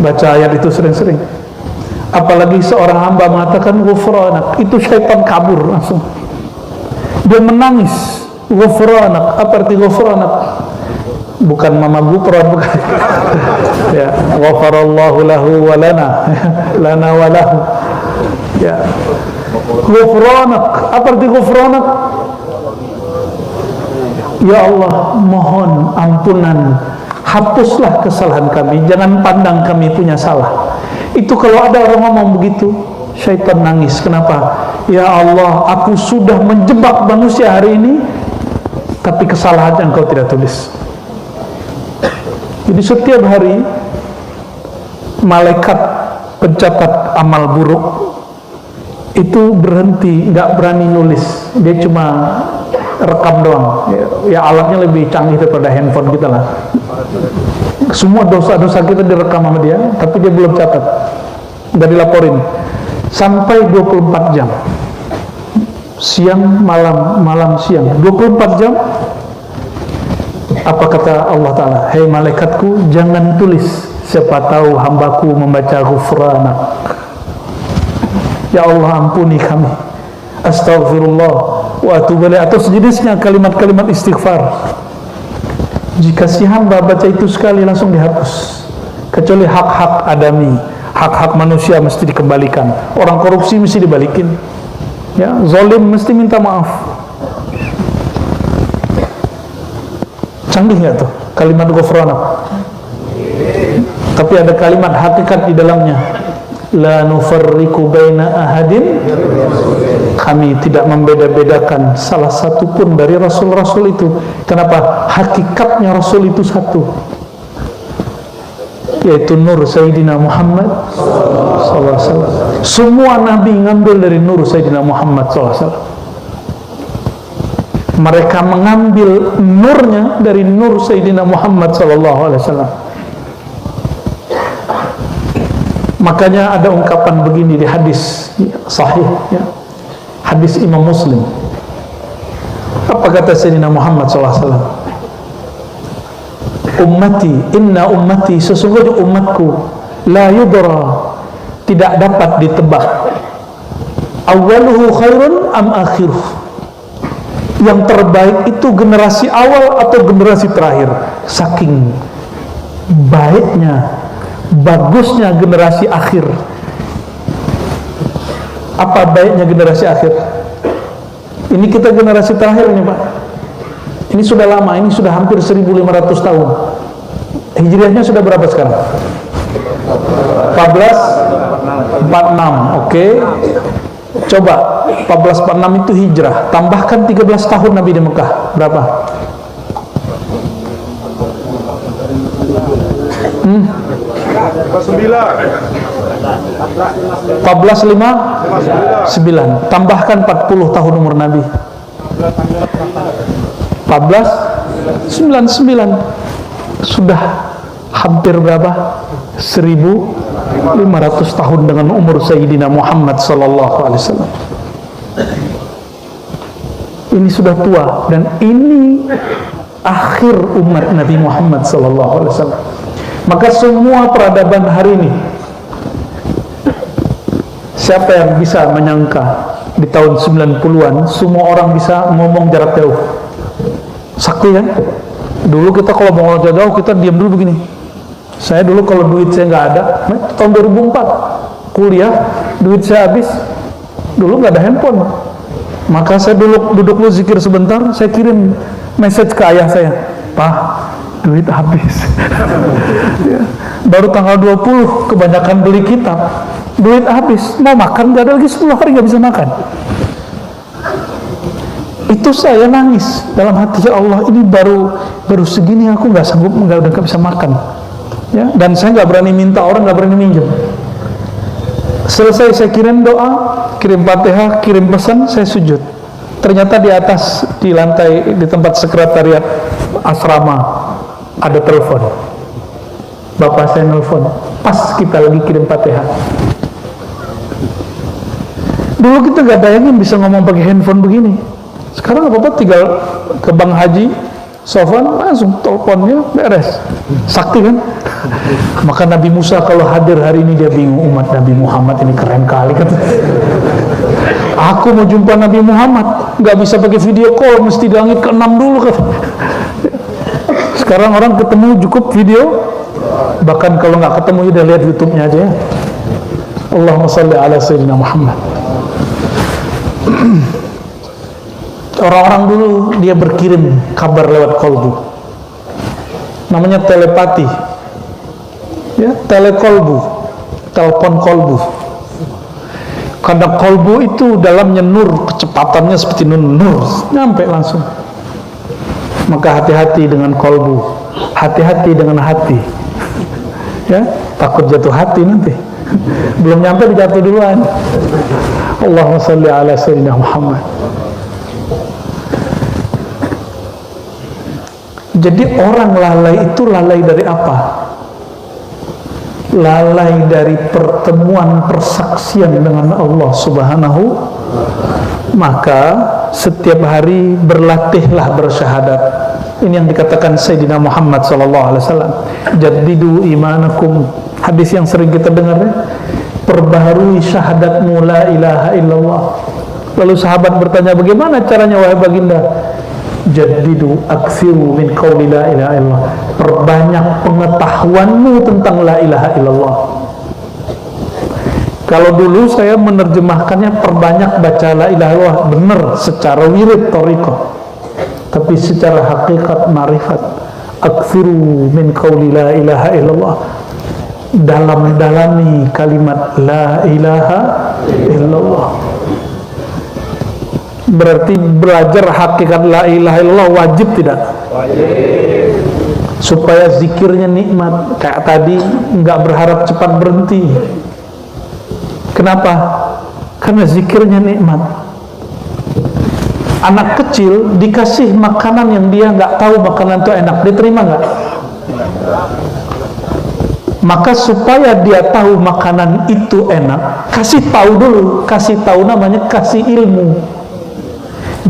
Baca ayat itu sering-sering. Apalagi seorang hamba mengatakan ghufranak, itu syaitan kabur langsung. Dia menangis. Ghufranak, apa arti ghufranak? Bukan mama gufran, bukan. Ya, ghafarallahu lahu wa lana, lana wa lahu. Ya. Ghufranak, apa arti ghufranak? Ya Allah, mohon ampunan, hapuslah kesalahan kami, jangan pandang kami punya salah. Itu kalau ada orang ngomong begitu, syaitan nangis. Kenapa? Ya Allah, aku sudah menjebak manusia hari ini, tapi kesalahannya engkau tidak tulis. Jadi setiap hari malaikat pencatat amal buruk itu berhenti, nggak berani nulis, dia cuma rekam doang. Ya alatnya lebih canggih daripada handphone kita lah. Semua dosa-dosa kita direkam sama dia, tapi dia belum catat, nggak dilaporin sampai 24 jam. Siang, malam, malam, siang, 24 jam. Apa kata Allah Ta'ala? Hei malaikatku, jangan tulis, siapa tahu hambaku membaca ghufranak. Ya Allah, ampuni kami, astaghfirullah wa atubu ilaih, atau sejenisnya kalimat-kalimat istighfar. Jika si hamba baca itu sekali langsung dihapus, kecuali hak-hak adami, hak-hak manusia mesti dikembalikan. Orang korupsi mesti dibalikin, ya, zalim mesti minta maaf. Canggih nggak tuh kalimat ghufranak? Tapi ada kalimat hakikat di dalamnya. La nufarriqu baina ahadin, kami tidak membeda-bedakan salah satu pun dari rasul-rasul itu. Kenapa? Hakikatnya rasul itu satu, yaitu nur Sayyidina Muhammad SAW. Semua nabi ngambil dari nur Sayyidina Muhammad SAW. Mereka mengambil nurnya dari nur Sayyidina Muhammad SAW. Makanya ada ungkapan begini di hadis sahih, ya. Hadis Imam Muslim. Apa kata Sayyidina Muhammad SAW? Inna ummati, sesungguhnya umatku, la yudra, tidak dapat ditebak, awaluhu khairun am akhiruh, yang terbaik itu generasi awal atau generasi terakhir. Saking baiknya, bagusnya generasi akhir. Apa baiknya generasi akhir? Ini kita generasi terakhir ini, Pak. Ini sudah lama, ini sudah hampir 1500 tahun. Hijriahnya sudah berapa sekarang? 1446. Oke. Coba 1446 itu hijrah, tambahkan 13 tahun Nabi di Mekah, berapa? 1459, tambahkan 40 tahun umur Nabi. 1499, sudah hampir berapa? 1500 tahun dengan umur Sayyidina Muhammad sallallahu alaihi wasallam. Ini sudah tua dan ini akhir umat Nabi Muhammad sallallahu alaihi wasallam. Maka semua peradaban hari ini, siapa yang bisa menyangka di tahun 90-an semua orang bisa ngomong jarak jauh? Sakti kan? Dulu kita kalau mau ngomong jarak jauh kita diam dulu begini. Saya dulu kalau duit saya nggak ada, tahun 2004 kuliah, duit saya habis, dulu nggak ada handphone, maka saya duduk zikir sebentar, saya kirim message ke ayah saya, Pak, duit habis. Ya. Baru tanggal 20 kebanyakan beli kitab, duit habis, mau makan nggak ada lagi, 10 hari nggak bisa makan. Itu saya nangis dalam hati, ya Allah, ini baru segini aku nggak sanggup, nggak bisa makan. Ya, dan saya nggak berani minta orang, nggak berani minjem. Selesai saya kirim doa, kirim Fatihah, kirim pesan, saya sujud. Ternyata di atas, di lantai, di tempat sekretariat asrama ada telepon. Bapak saya nelfon, pas kita lagi kirim Fatihah. Dulu kita nggak bayangin bisa ngomong pakai handphone begini. Sekarang apa-apa tinggal ke Bank Haji Sofan, langsung teleponnya beres. Sakti kan? Maka Nabi Musa kalau hadir hari ini dia bingung, umat Nabi Muhammad ini keren kali kan. Aku mau jumpa Nabi Muhammad, nggak bisa pakai video call, mesti di langit ke-6 dulu kan. Sekarang orang ketemu cukup video, bahkan kalau nggak ketemu udah lihat YouTube-nya aja ya. Allahumma salli ala Sayyidina Muhammad. Orang-orang dulu dia berkirim kabar lewat kolbu, namanya telepati, ya, telekolbu, telepon kolbu. Karena kolbu itu dalamnya nur, kecepatannya seperti nur, nyampe langsung. Maka hati-hati dengan kolbu, hati-hati dengan hati, ya, takut jatuh hati nanti. Belum nyampe dijatuh duluan. Allahumma salli ala Sayyidina Muhammad. Jadi orang lalai itu lalai dari apa? Lalai dari pertemuan persaksian dengan Allah Subhanahu. Maka setiap hari berlatihlah bersyahadat. Ini yang dikatakan Sayyidina Muhammad SAW. Jaddidu imanakum. Hadis yang sering kita dengar ya? Perbaharui syahadatmu la ilaha illallah. Lalu sahabat bertanya, bagaimana caranya wahai baginda? Jaddidu aksiru min qawli la ilaha illallah. Perbanyak pengetahuanmu tentang la ilaha illallah. Kalau dulu saya menerjemahkannya perbanyak baca la ilaha illallah, benar secara wirid thariqah, tapi secara hakikat marifat, aksiru min qawli la ilaha illallah, dalam-dalami kalimat la ilaha illallah. Berarti belajar hakikat la ilaha illallah wajib tidak? Wajib. Supaya zikirnya nikmat. Kayak tadi nggak berharap cepat berhenti. Kenapa? Karena zikirnya nikmat. Anak kecil dikasih makanan yang dia nggak tahu makanan itu enak, dia terima nggak? Maka supaya dia tahu makanan itu enak, kasih tahu dulu. Kasih tahu namanya kasih ilmu.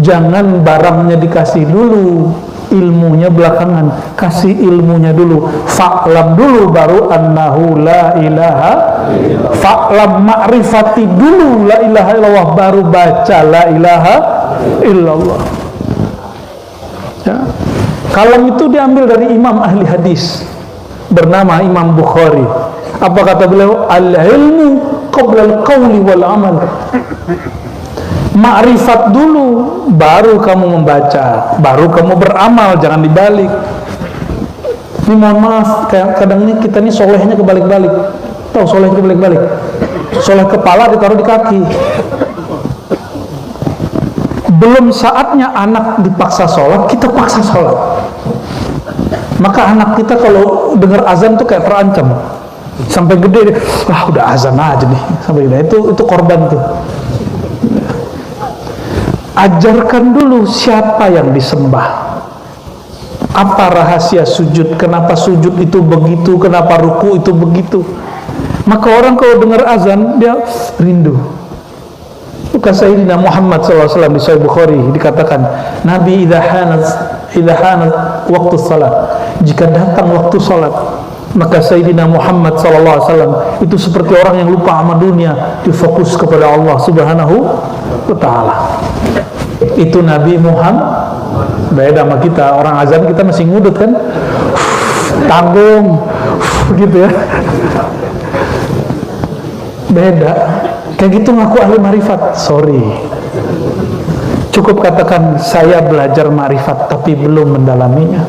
Jangan barangnya dikasih dulu, ilmunya belakangan. Kasih ilmunya dulu. Fa'lam dulu baru annahu la ilaha. Fa'lam ma'rifati dulu la ilaha illallah baru baca la ilaha illallah. Ya. Kalam itu diambil dari imam ahli hadis bernama Imam Bukhari. Apa kata beliau? Al-ilmu qabla al-qawli wal amal. Ma'rifat dulu, baru kamu membaca, baru kamu beramal, jangan dibalik. Ini mohon maaf, kadang ini kita ini solehnya kebalik-balik. Tahu soleh kebalik-balik? Soleh kepala ditaruh di kaki. Belum saatnya anak dipaksa sholat, kita paksa sholat. Maka anak kita kalau dengar azan tuh kayak terancam. Sampai gede, udah azan aja nih. Sampai gede, itu korban tuh. Ajarkan dulu siapa yang disembah, apa rahasia sujud, kenapa sujud itu begitu, kenapa ruku itu begitu. Maka orang kalau dengar azan dia rindu. Bukan Sayyidina Muhammad SAW di Sahih Bukhari dikatakan, Nabi idza hanat waktu salat, jika datang waktu salat, maka Sayyidina Muhammad SAW itu seperti orang yang lupa sama dunia, difokus kepada Allah Subhanahu wa ta'ala. Itu Nabi Muhammad. Beda sama kita, orang azan kita masih ngudut kan, tanggung gitu ya. Beda kayak gitu, ngaku ahli marifat. Sorry, cukup katakan saya belajar marifat tapi belum mendalaminya.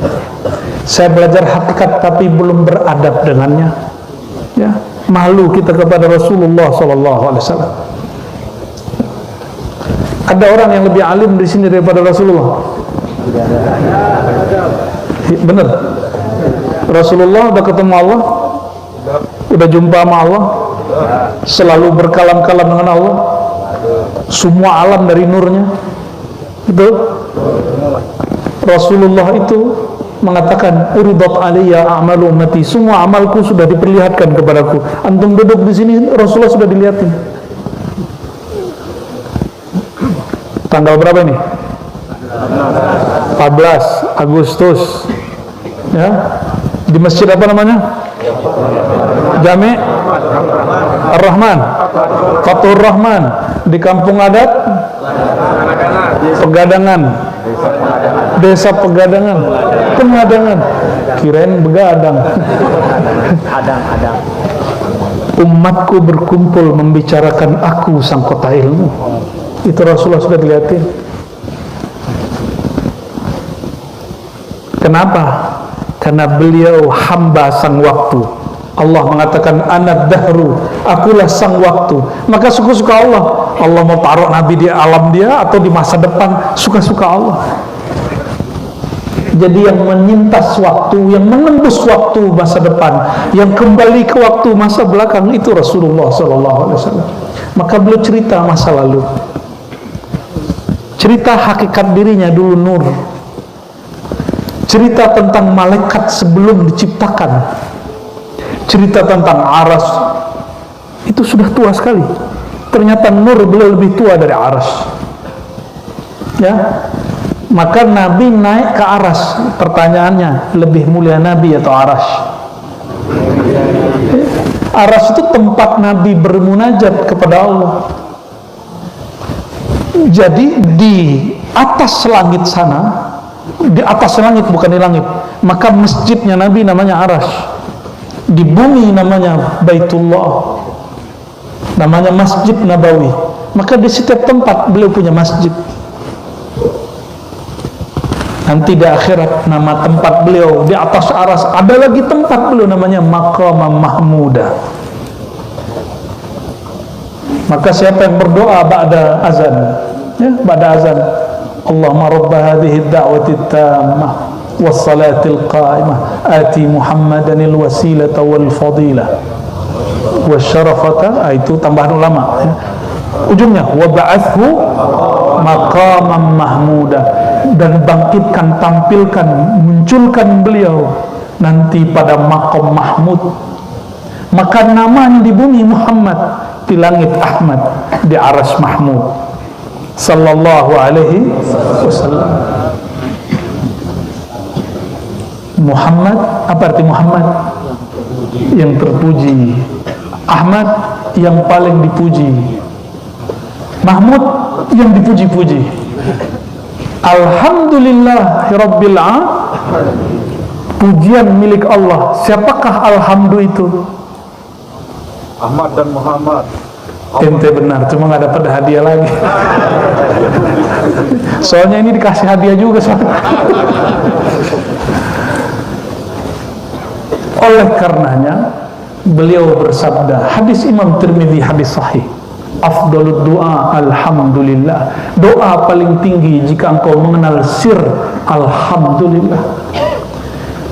Saya belajar hakikat tapi belum beradab dengannya. Ya, malu kita kepada Rasulullah SAW. Ada orang yang lebih alim di sini daripada Rasulullah? Bener? Rasulullah udah ketemu Allah, udah jumpa sama Allah, selalu berkalam-kalam dengan Allah, semua alam dari nurnya. Betul? Rasulullah itu mengatakan, uridat aliyya a'malu ummati, semua amalku sudah diperlihatkan kepadaku. Antum duduk di sini, Rasulullah sudah dilihatin. Tanggal berapa ini? 14 Agustus. Ya. Di masjid apa namanya? Jami' Ar-Rahman, Fathur Rahman, di kampung adat Pegadangan, desa Pegadangan, Pengadangan, kirain Begadang. Umatku berkumpul membicarakan aku sang kota ilmu. Itu Rasulullah sudah dilihatin. Kenapa? Karena beliau hamba sang waktu. Allah mengatakan anad dahru, akulah sang waktu. Maka suka-suka Allah. Allah mau taruh Nabi di alam dia atau di masa depan, suka-suka Allah. Jadi yang menyintas waktu, yang menembus waktu masa depan, yang kembali ke waktu masa belakang, itu Rasulullah SAW. Maka beliau cerita masa lalu, cerita hakikat dirinya dulu nur, cerita tentang malaikat sebelum diciptakan, cerita tentang aras. Itu sudah tua sekali. Ternyata nur beliau lebih tua dari aras. Ya, maka Nabi naik ke aras. Pertanyaannya, lebih mulia Nabi atau aras? Aras itu tempat Nabi bermunajat kepada Allah. Jadi di atas langit sana, di atas langit bukan di langit, maka masjidnya Nabi namanya Aras. Di bumi namanya Baitullah, namanya Masjid Nabawi. Maka di setiap tempat beliau punya masjid. Nanti di akhirat nama tempat beliau di atas Aras ada lagi tempat beliau namanya Maqam Mahmuda. Maka siapa yang berdoa ba'da azan, ya, ba'da azan, Allahumma rabba hadhihi ad-da'wati at-tammah was-salatil qa'imah ati Muhammadanil wasilata wal fadilah wasyarafata, itu tambahan ulama, ya. ujungnya wa ba'athu maqaman mahmuda, dan bangkitkan, tampilkan, munculkan beliau nanti pada maqam mahmud. Maka namanya di bumi Muhammad, di langit Ahmad, di aras mahmud sallallahu alaihi wasallam. Muhammad, apa arti Muhammad? Yang terpuji. Ahmad, yang paling dipuji. Mahmud, yang dipuji-puji. Alhamdulillahirabbil alamin. Pujian milik Allah. Siapakah alhamdu itu? Ahmad dan Muhammad. Ente benar, cuma nggak dapat hadiah lagi. Soalnya ini dikasih hadiah juga soalnya. Oleh karenanya beliau bersabda, hadis Imam Tirmidzi, hadis sahih, afdalud doa alhamdulillah. Doa paling tinggi jika engkau mengenal sir alhamdulillah.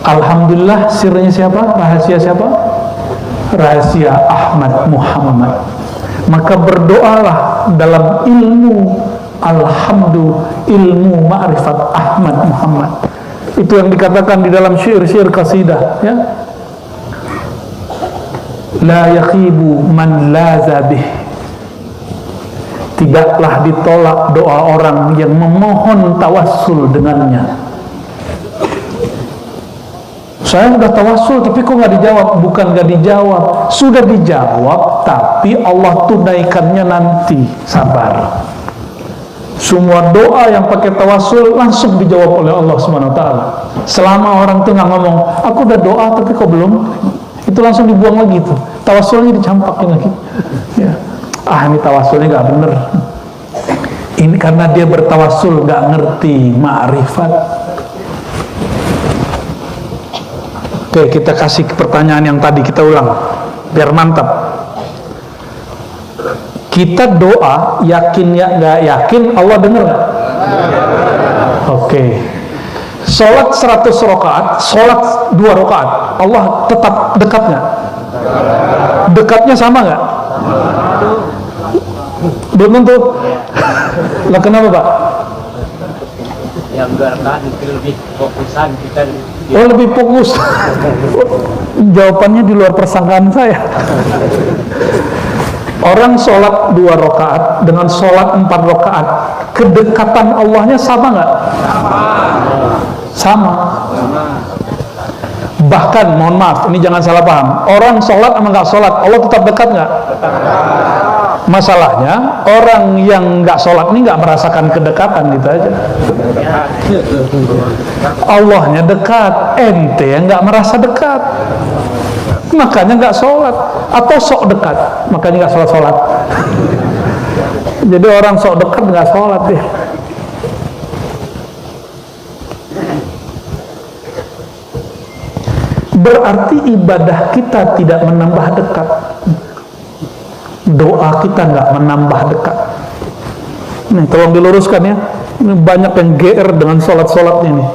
Alhamdulillah, sirnya siapa? Rahasia siapa? Rahasia Ahmad Muhammad. Maka berdoalah dalam ilmu alhamdu, ilmu ma'rifat Ahmad Muhammad. Itu yang dikatakan di dalam syair-syair qasidah, ya. La yaqibu man lazabih. Tidaklah ditolak doa orang yang memohon tawassul dengannya. Saya sudah tawassul tapi kok nggak dijawab? Bukan nggak dijawab, sudah dijawab, tapi Allah tunaikannya nanti. Sabar. Semua doa yang pakai tawassul langsung dijawab oleh Allah Subhanahu wa taala. Selama orang tengah ngomong, aku udah doa tapi kok belum, itu langsung dibuang lagi tuh. Tawassulnya dicampakin lagi. Ya. Ini tawassulnya nggak bener. Ini karena dia bertawassul nggak ngerti ma'rifat. Oke, kita kasih pertanyaan yang tadi, kita ulang biar mantap. Kita doa, yakin ya nggak yakin Allah dengar nggak? Oke. Sholat 100 rakaat, sholat 2 rakaat, Allah tetap dekat nggak? Dekatnya sama nggak? Belum tentu. Lah kenapa Pak? Yang berkah itu lebih fokusan kita. Oh, lebih fokus. Jawabannya di luar persangkaan saya. Orang sholat 2 rakaat dengan sholat 4 rakaat, kedekatan Allahnya sama nggak? Sama. Bahkan, mohon maaf, ini jangan salah paham. Orang sholat sama nggak sholat, Allah tetap dekat nggak? Masalahnya orang yang nggak sholat ini nggak merasakan kedekatan, gitu aja. Allahnya dekat, ente yang nggak merasa dekat, makanya nggak sholat, atau sok dekat, makanya nggak sholat. Jadi orang sok dekat nggak sholat deh. Berarti ibadah kita tidak menambah dekat, doa kita nggak menambah dekat. Nih, tolong diluruskan ya. Ini banyak yang GR dengan sholat-sholatnya nih,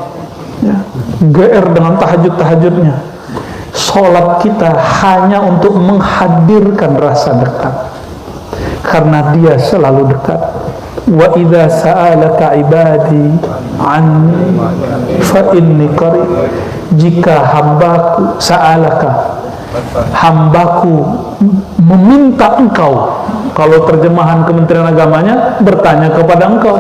ya. GR dengan tahajud-tahajudnya. Sholat kita hanya untuk menghadirkan rasa dekat, karena Dia selalu dekat. Wa idza sa'alaka ibadi anni fa inni qarib. Jika hambaku sa'alaka, hambaku meminta engkau, kalau terjemahan Kementerian Agamanya bertanya kepada engkau.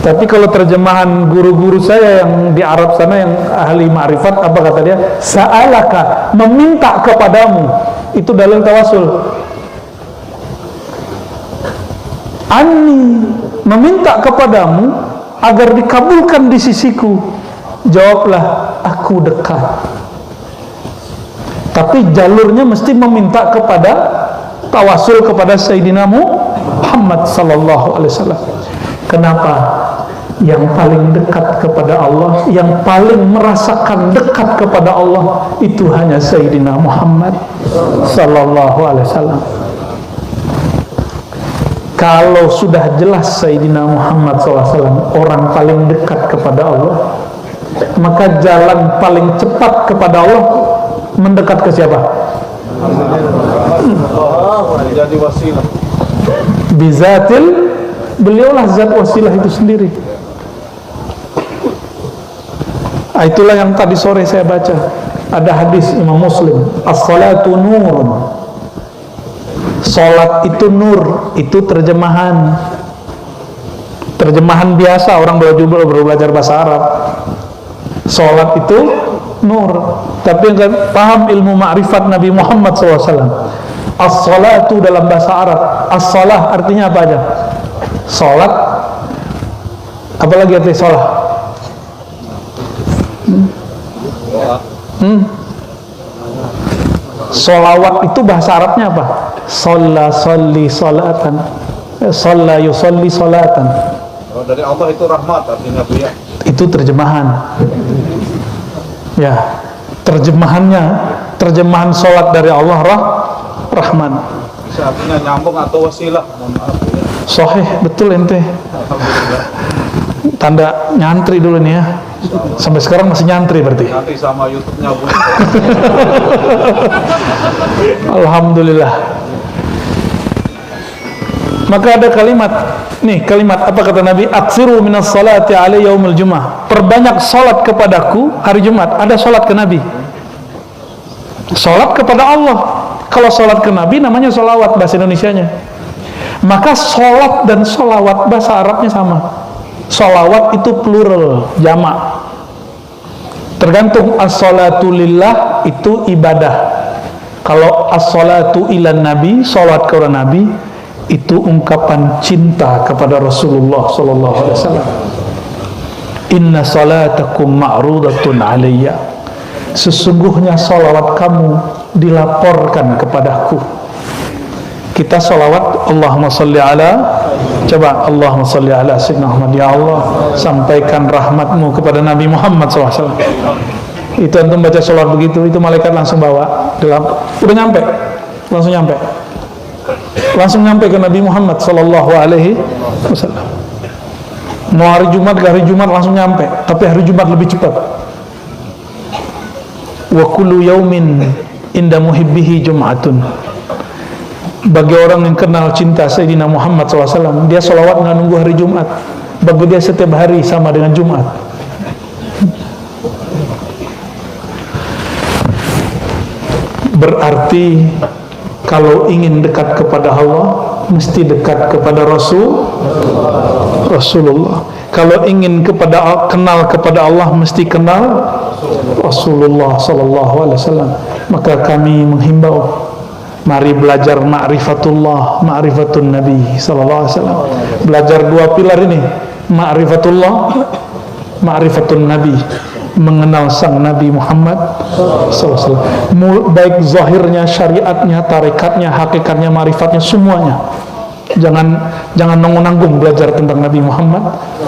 Tapi kalau terjemahan guru-guru saya yang di Arab sana yang ahli ma'rifat, apa kata dia? Sa'alaka, meminta kepadamu. Itu dalil tawasul. Anni, meminta kepadamu agar dikabulkan di sisiku. Jawablah, aku dekat. Tapi jalurnya mesti meminta kepada tawasul kepada Sayyidina Muhammad sallallahu alaihi wasallam. Kenapa? Yang paling dekat kepada Allah, yang paling merasakan dekat kepada Allah, itu hanya Sayyidina Muhammad sallallahu alaihi wasallam. Kalau sudah jelas Sayyidina Muhammad SAW orang paling dekat kepada Allah, maka jalan paling cepat kepada Allah mendekat ke siapa? Jadi wasilah. Bizatil, beliaulah zat wasilah itu sendiri. Itulah yang tadi sore saya baca. Ada hadis Imam Muslim, as-salatu nurun. Salat itu nur, itu terjemahan biasa orang baru belajar bahasa Arab. Salat itu nur. Tapi yang paham ilmu ma'rifat Nabi Muhammad SAW, as-salatu dalam bahasa Arab, as-salah artinya apa aja? Salat, apalagi arti salah? Solawat itu bahasa Arabnya apa? Sholla, sholli, sholatan. Sholla, yusolli, sholatan. Dari Allah itu rahmat artinya Bu ya. Itu terjemahan. Ya, terjemahan sholat dari Allah Rahman. Bisa artinya nyambung atau wasilah. Mohon maaf Bu ya. Sahih, betul ente. Alhamdulillah. Tanda nyantri dulu nih ya. Sampai sekarang masih nyantri berarti. Nanti sama YouTube-nya Bu. Alhamdulillah. Maka ada kalimat, apa kata Nabi? Aksiru minas salati alaihi yaumil jum'ah. Perbanyak salat kepadaku hari Jumat. Ada salat ke Nabi. Salat kepada Allah. Kalau salat ke Nabi namanya salawat bahasa Indonesianya. Maka salat dan salawat bahasa Arabnya sama. Salawat itu plural, jamak. Tergantung as-salatu lillah itu ibadah. Kalau as-salatu ilan nabi, salat kepada Nabi, itu ungkapan cinta kepada Rasulullah sallallahu alaihi wasallam. Inna salatakum ma'rudatun alayya. Sesungguhnya salawat kamu dilaporkan kepadaku. Kita salawat Allahumma salli ala, coba Allahumma salli ala Sayyidina Muhammad. Ya Allah, sampaikan rahmatmu kepada Nabi Muhammad SAW. Itu antum baca salawat begitu, itu malaikat langsung bawa dalam, udah nyampe, langsung nyampe ke Nabi Muhammad sallallahu alaihi wasallam. Mau hari Jumat ke hari Jumat langsung nyampe, tapi hari Jumat lebih cepat. Wa kullu yaumin inda muhibbihi jum'atun. Bagi orang yang kenal cinta Sayyidina Muhammad SAW, dia salawat nggak nunggu hari Jumat. Bagi dia setiap hari sama dengan Jumat. Berarti kalau ingin dekat kepada Allah, mesti dekat kepada Rasulullah. Kalau ingin kenal kepada Allah, mesti kenal Rasulullah sallallahu alaihi wasallam. Maka kami menghimbau, mari belajar ma'rifatullah, ma'rifatun Nabi sallallahu alaihi wasallam. Belajar dua pilar ini, ma'rifatullah, ma'rifatun Nabi, mengenal sang Nabi Muhammad sallallahu alaihi wasallam. Baik zahirnya, syariatnya, tarikatnya, hakikatnya, ma'rifatnya, semuanya. Jangan nanggung belajar tentang Nabi Muhammad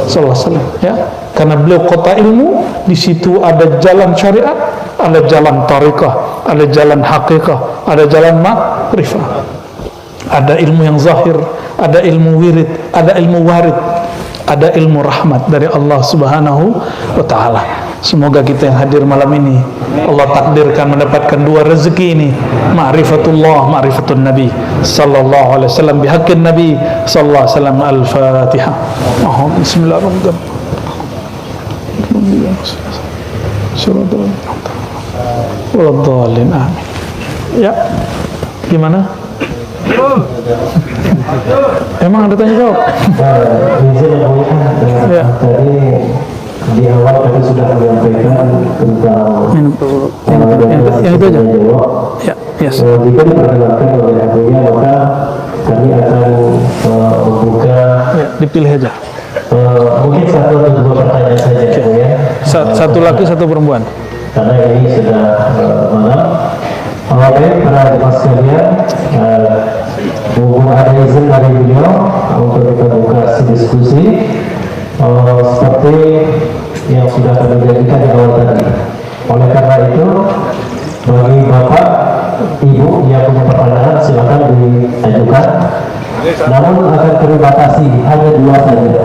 sallallahu alaihi wasallam, ya. Karena beliau kota ilmu, di situ ada jalan syariat, ada jalan tarikah, ada jalan hakikah, ada jalan ma'rifah. Ada ilmu yang zahir, ada ilmu wirid, ada ilmu warid, ada ilmu rahmat dari Allah Subhanahu wa taala. Semoga kita yang hadir malam ini Allah takdirkan mendapatkan dua rezeki ini, ma'rifatullah, ma'rifatun Nabi sallallahu alaihi wasallam, bihaqqin Nabi sallallahu alaihi wasallam. Al-Fatihah. Bismillahirrahmanirrahim. Waladhdallin. Amin. Ya. Gimana? Emang ada tanya jawab? Ya. Tadi di awal tadi sudah menyampaikan tentang yang itu aja. Ya, yes. Jika diperkenalkan oleh abunya, maka kami akan membuka. Ya, dipilih aja. Mungkin satu atau dua pertanyaan saja, ya. Satu laki, satu perempuan. Karena ini sudah malam. Baik, para jemaah sekalian, ada izin dari beliau untuk kita buka diskusi. Seperti yang sudah kami janjikan di awal tadi. Oleh karena itu, bagi bapak, ibu yang punya pertanyaan silakan diajukan. Namun akan kami batasi hanya dua saja.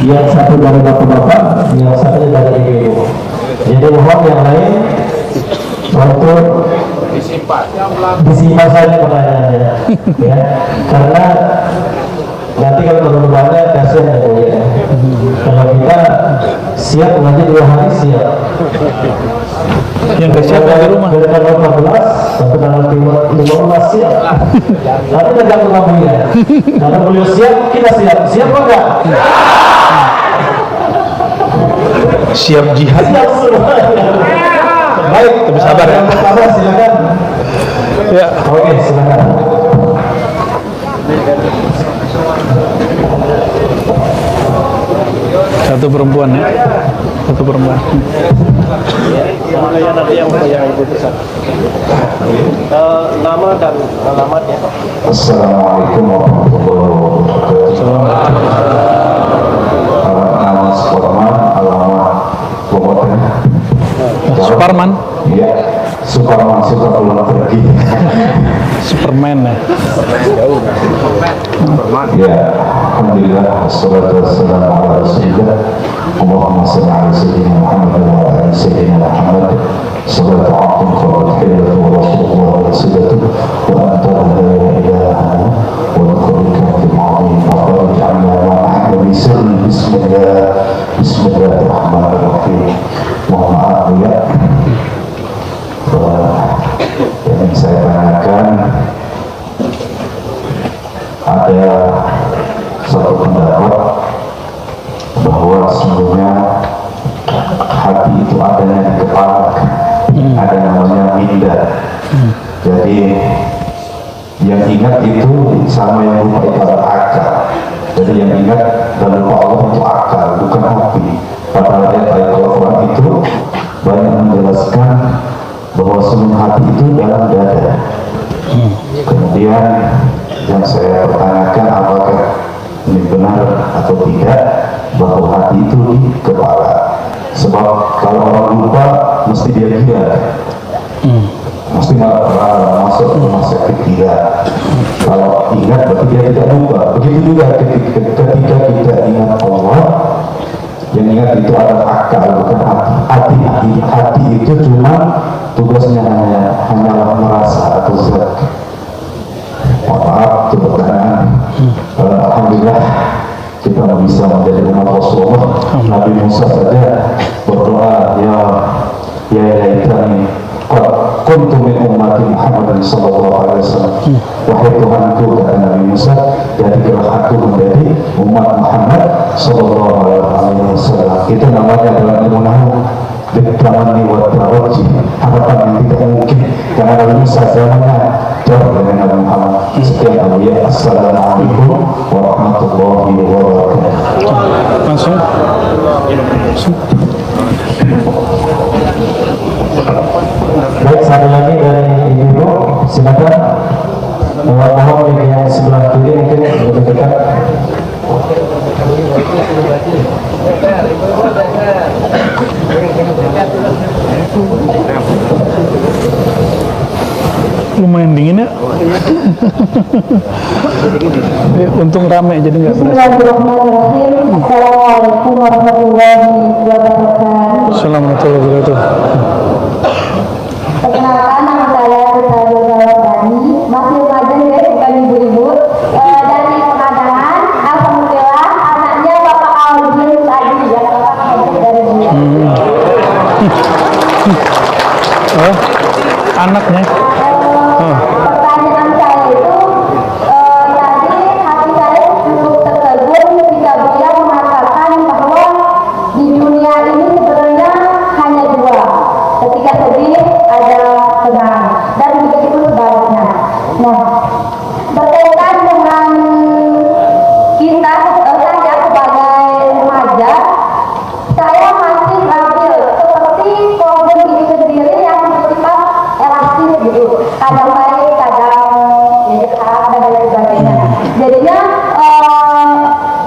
Yang satu dari bapak-bapak, yang satu dari ibu-ibu. Jadi mohon yang lain untuk Disimpan saja pertanyaannya, ya, karena nanti kalau terlalu banyak kasihan ya, Bu, ya. Kalau kita siap nanti 2 hari siap. Yang gak siap di rumah. Dari tanggal 14 sampai tanggal 15 siap. Tapi tidak pernah punya. Kalau beliau siap, kita siap. Siap apa enggak? Siap jihad. Siap semua. Baik, Tapi sabar ya. Yang pertama silakan. Ya. Oke, silakan. Satu perempuan ya. Satu perempuan. Nama dan alamatnya. Assalamualaikum warahmatullahi wabarakatuh. Nama Suparman, alamat Bogor. Suparman. Iya, Suparman suka pulang pergi. Superman ya. Ya, alhamdulillah, wassalatu wassalamu ala rasulillah. Allahumma salli ala sayyidina Muhammad wa ala sayyidina Muhammad. Salatu abdin khabat hilatu wa rasulullah wa rasulatu wa anta la ilaha wa nukhurika fil ma'adin wa faraj'alna ma'ahna bisirri bismillahirrahmanirrahim. Mohon maaf ya, yang ingin saya tanyakan, ada satu pendapat bahwa sesungguhnya hati itu adanya di kepala, ada namanya minda. Jadi yang ingat itu sama yang lupa itu adalah akal. Jadi yang ingat dan lupa Allah itu akal, bukan hati. Padahal ayat Al-Quran itu banyak menjelaskan bahwa semua hati itu dalam dada. Kemudian yang saya pertanyakan, apakah ini benar atau tidak bahwa hati itu di kepala? Sebab kalau orang lupa mesti dia gila, mesti malah masuk rumah sakit gila. Kalau ingat berarti dia tidak lupa. Begitu juga ketika kita ingat Allah, yang ingat itu adalah akal, bukan hati. Hati itu cuma tugasnya hanyalah merasa atau zat. Maaf, itu pertanyaan. Alhamdulillah kita bisa menjadi umat Rasulullah. Nabi Musa saja berdoa, ya laitani kuntu min ummati Muhammad sallallahu alaihi wasallam. Wahai Tuhanku, kata Nabi Musa, jadikanlah aku menjadi umat Muhammad sallallahu alaihi wasallam. Itu namanya dalam ilmu nahwu bitamani wa taraji, harapan yang tidak mungkin, karena Nabi Musa zamannya jauh dengan Nabi Muhammad. Sekian ya, assalamualaikum warahmatullahi wabarakatuh. Langsung. Baik, satu lagi dari ibu, silakan. Mohon yang sebelah kiri mungkin lebih dekat. Lumayan dingin ya. Untung rame jadi nggak berasa. Bismillahirrahmanirrahim. Assalamualaikum warahmatullahi wabarakatuh. Assalamualaikum warahmatullahi wabarakatuh. Perkenalkan, nama saya Rizal Zawardani, masih remaja guys, bukan ibu-ibu. Dari Pengadaan, alhamdulillah anaknya Bapak Aldin tadi ya, Bapak Aldin dari dia. Oh, anaknya. Pertanyaan saya itu tadi hati saya cukup tertegun ketika beliau mengatakan bahwa di dunia ini sebenarnya hanya dua, ketika sedih ada senang dan begitu sebaliknya. Nah, berkaitan dengan kita, saya sebagai remaja, saya masih labil seperti problem diri sendiri yang bersifat elastis gitu, kadang baik, kadang jahat dan lain sebagainya. Jadinya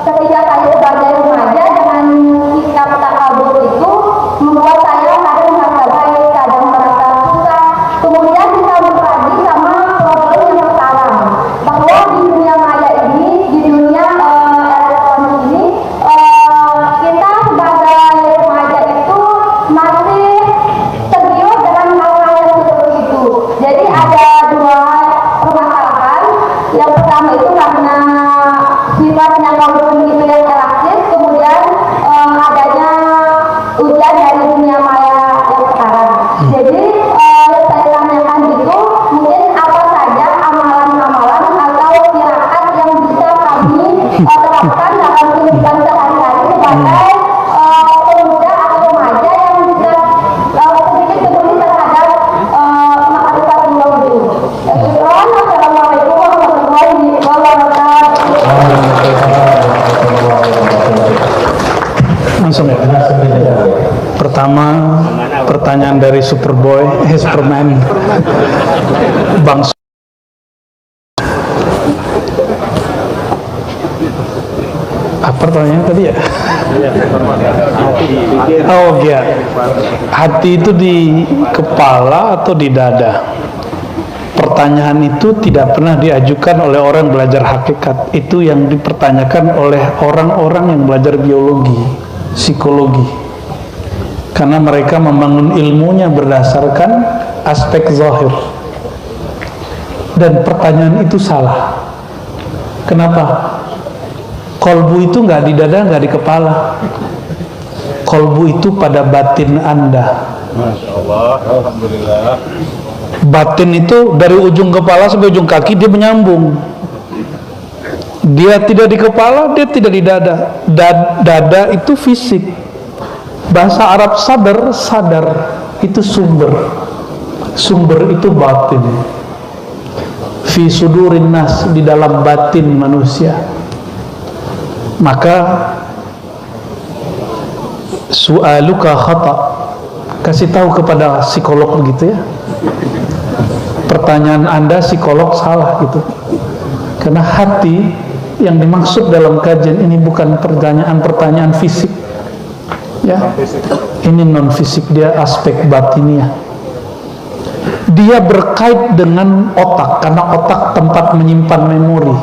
ketika saya sebagai remaja dengan sikap takabur itu membuat saya kadang merasa baik, kadang merasa susah, kemudian bisa berpadu sama problem yang sekarang, bahwa di dunia maya ini, di dunia elektronik ini, kita sebagai remaja itu masih tergiur dengan hal-hal yang seperti itu. Jadi ada Superman. Bang apa pertanyaannya tadi ya? Oh iya, hati itu di kepala atau di dada? Pertanyaan itu tidak pernah diajukan oleh orang belajar hakikat. Itu yang dipertanyakan oleh orang-orang yang belajar biologi, psikologi, karena mereka membangun ilmunya berdasarkan aspek zahir. Dan pertanyaan itu salah. Kenapa? Kolbu itu nggak di dada, nggak di kepala. Kolbu itu pada batin Anda. Masya Allah, alhamdulillah. Batin itu dari ujung kepala sampai ujung kaki dia menyambung. Dia tidak di kepala, dia tidak di dada. Dada itu fisik. Bahasa Arab sadar, sadar itu sumber. Sumber itu batin. Fi sudurin nas, di dalam batin manusia. Maka su'aluka khata, kasih tahu kepada psikolog begitu ya, pertanyaan Anda psikolog salah gitu. Karena hati yang dimaksud dalam kajian ini bukan pertanyaan fisik ya, ini non fisik, dia aspek batiniah. Dia berkait dengan otak, karena otak tempat menyimpan memori.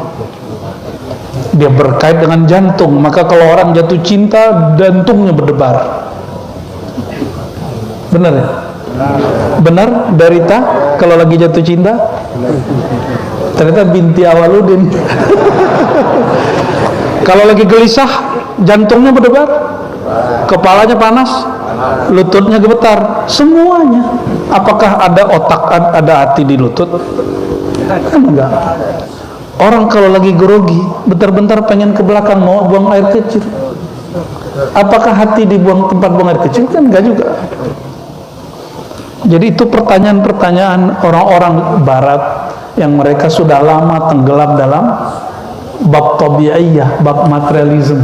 Dia berkait dengan jantung, maka kalau orang jatuh cinta, jantungnya berdebar. Benar ya? Benar, Darita, kalau lagi jatuh cinta? Ternyata binti Awaludin. Kalau lagi gelisah, jantungnya berdebar, kepalanya panas, lututnya gemetar, semuanya. Apakah ada otak, ada hati di lutut? Kan enggak. Orang kalau lagi grogi, bentar-bentar pengen ke belakang mau buang air kecil. Apakah hati dibuang tempat buang air kecil? Kan enggak juga. Jadi itu pertanyaan-pertanyaan orang-orang barat yang mereka sudah lama tenggelam dalam bab tabi'iyah, bab materialism,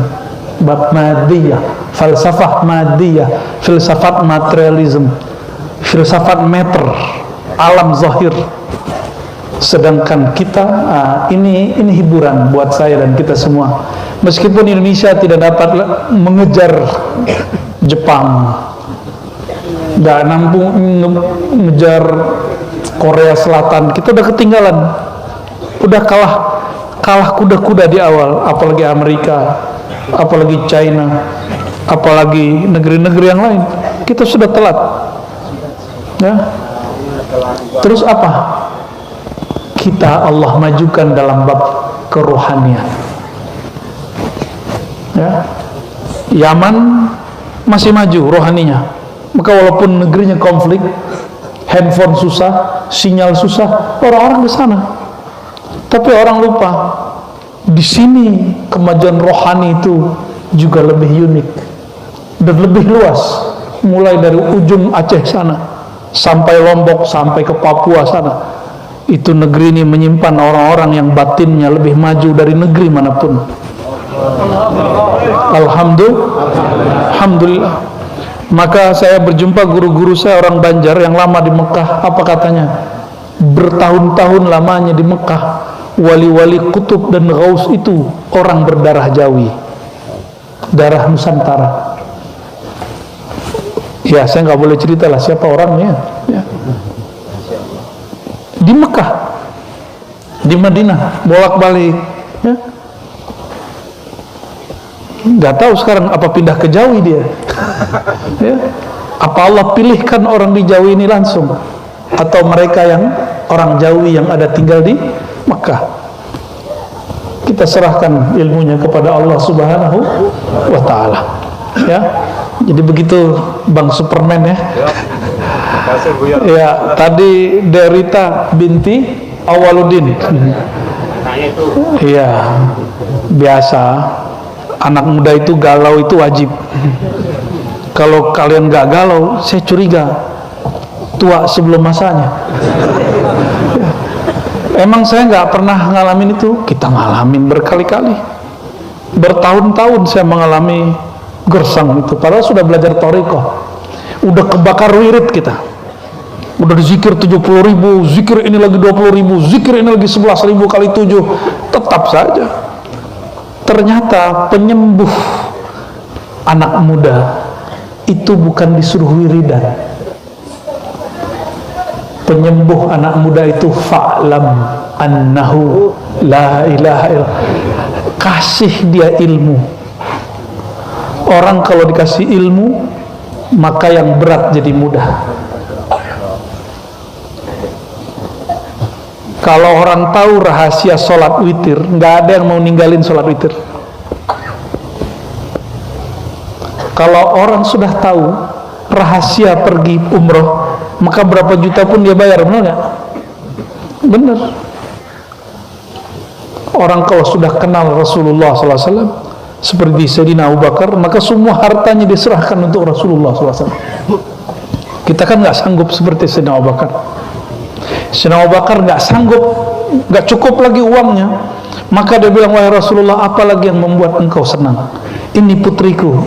bab madiyah, falsafah madiyah, filsafat materialism, filsafat meter, alam zahir. Sedangkan kita ini hiburan buat saya dan kita semua. Meskipun Indonesia tidak dapat mengejar Jepang, nggak mampu mengejar Korea Selatan, kita udah ketinggalan, udah kalah kuda-kuda di awal. Apalagi Amerika, apalagi China, apalagi negeri-negeri yang lain, kita sudah telat ya. Terus apa? Kita Allah majukan dalam bab kerohanian ya. Yaman masih maju rohaninya, maka walaupun negerinya konflik, handphone susah, sinyal susah, orang-orang ke sana. Tapi orang lupa di sini kemajuan rohani itu juga lebih unik dan lebih luas, mulai dari ujung Aceh sana sampai Lombok, sampai ke Papua sana. Itu negeri ini menyimpan orang-orang yang batinnya lebih maju dari negeri manapun. Alhamdulillah. Maka saya berjumpa guru-guru saya orang Banjar yang lama di Mekah. Apa katanya? Bertahun-tahun lamanya di Mekah, wali-wali kutub dan ghaus itu orang berdarah Jawi, darah Nusantara. Ya, saya nggak boleh cerita lah siapa orangnya ya. Di Mekah, di Madinah, bolak-balik ya. Nggak tahu sekarang apa pindah ke Jawi dia ya. Apa Allah pilihkan orang di Jawi ini langsung, atau mereka yang orang Jawi yang ada tinggal di Mekah. Kita serahkan ilmunya kepada Allah Subhanahu wa ta'ala ya. Jadi begitu Bang Superman ya. Ya, tadi Darita binti Awaludin. Iya, biasa. Anak muda itu galau itu wajib. Kalau kalian nggak galau, saya curiga tua sebelum masanya. Emang saya nggak pernah ngalamin itu. Kita ngalamin berkali-kali. Bertahun-tahun saya mengalami gersang itu. Padahal sudah belajar thariqah, udah kebakar wirid kita. Udah dizikir 70.000, zikir ini lagi 20.000, zikir ini lagi 11.000 kali 7, tetap saja ternyata penyembuh anak muda itu bukan disuruh wiridan. Penyembuh anak muda itu fa'lam annahu la ilaha illallah. Kasih dia ilmu. Orang kalau dikasih ilmu, maka yang berat jadi mudah. Kalau orang tahu rahasia sholat witir, nggak ada yang mau ninggalin sholat witir. Kalau orang sudah tahu rahasia pergi umroh, maka berapa juta pun dia bayar, benar nggak? Benar. Orang kalau sudah kenal Rasulullah SAW seperti Sayyidina Abu Bakar, maka semua hartanya diserahkan untuk Rasulullah SAW. Kita kan nggak sanggup seperti Sayyidina Abu Bakar. Sayyidina Abu Bakar nggak sanggup, nggak cukup lagi uangnya, maka dia bilang, wahai Rasulullah, apa lagi yang membuat engkau senang? Ini putriku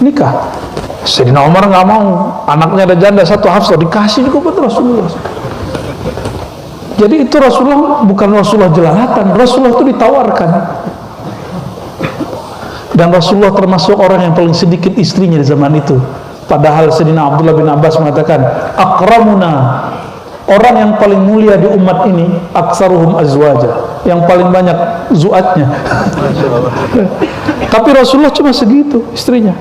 nikah. Sayyidina Umar nggak mau, anaknya ada janda satu, Hafsah, dikasih juga buat Rasulullah. Jadi itu Rasulullah bukan Rasulullah jelalatan, Rasulullah itu ditawarkan. Dan Rasulullah termasuk orang yang paling sedikit istrinya di zaman itu. Padahal Sayyidina Abdullah bin Abbas mengatakan, akramuna, orang yang paling mulia di umat ini, aksaruhum azwaja, yang paling banyak zuatnya. Tapi Rasulullah cuma segitu istrinya,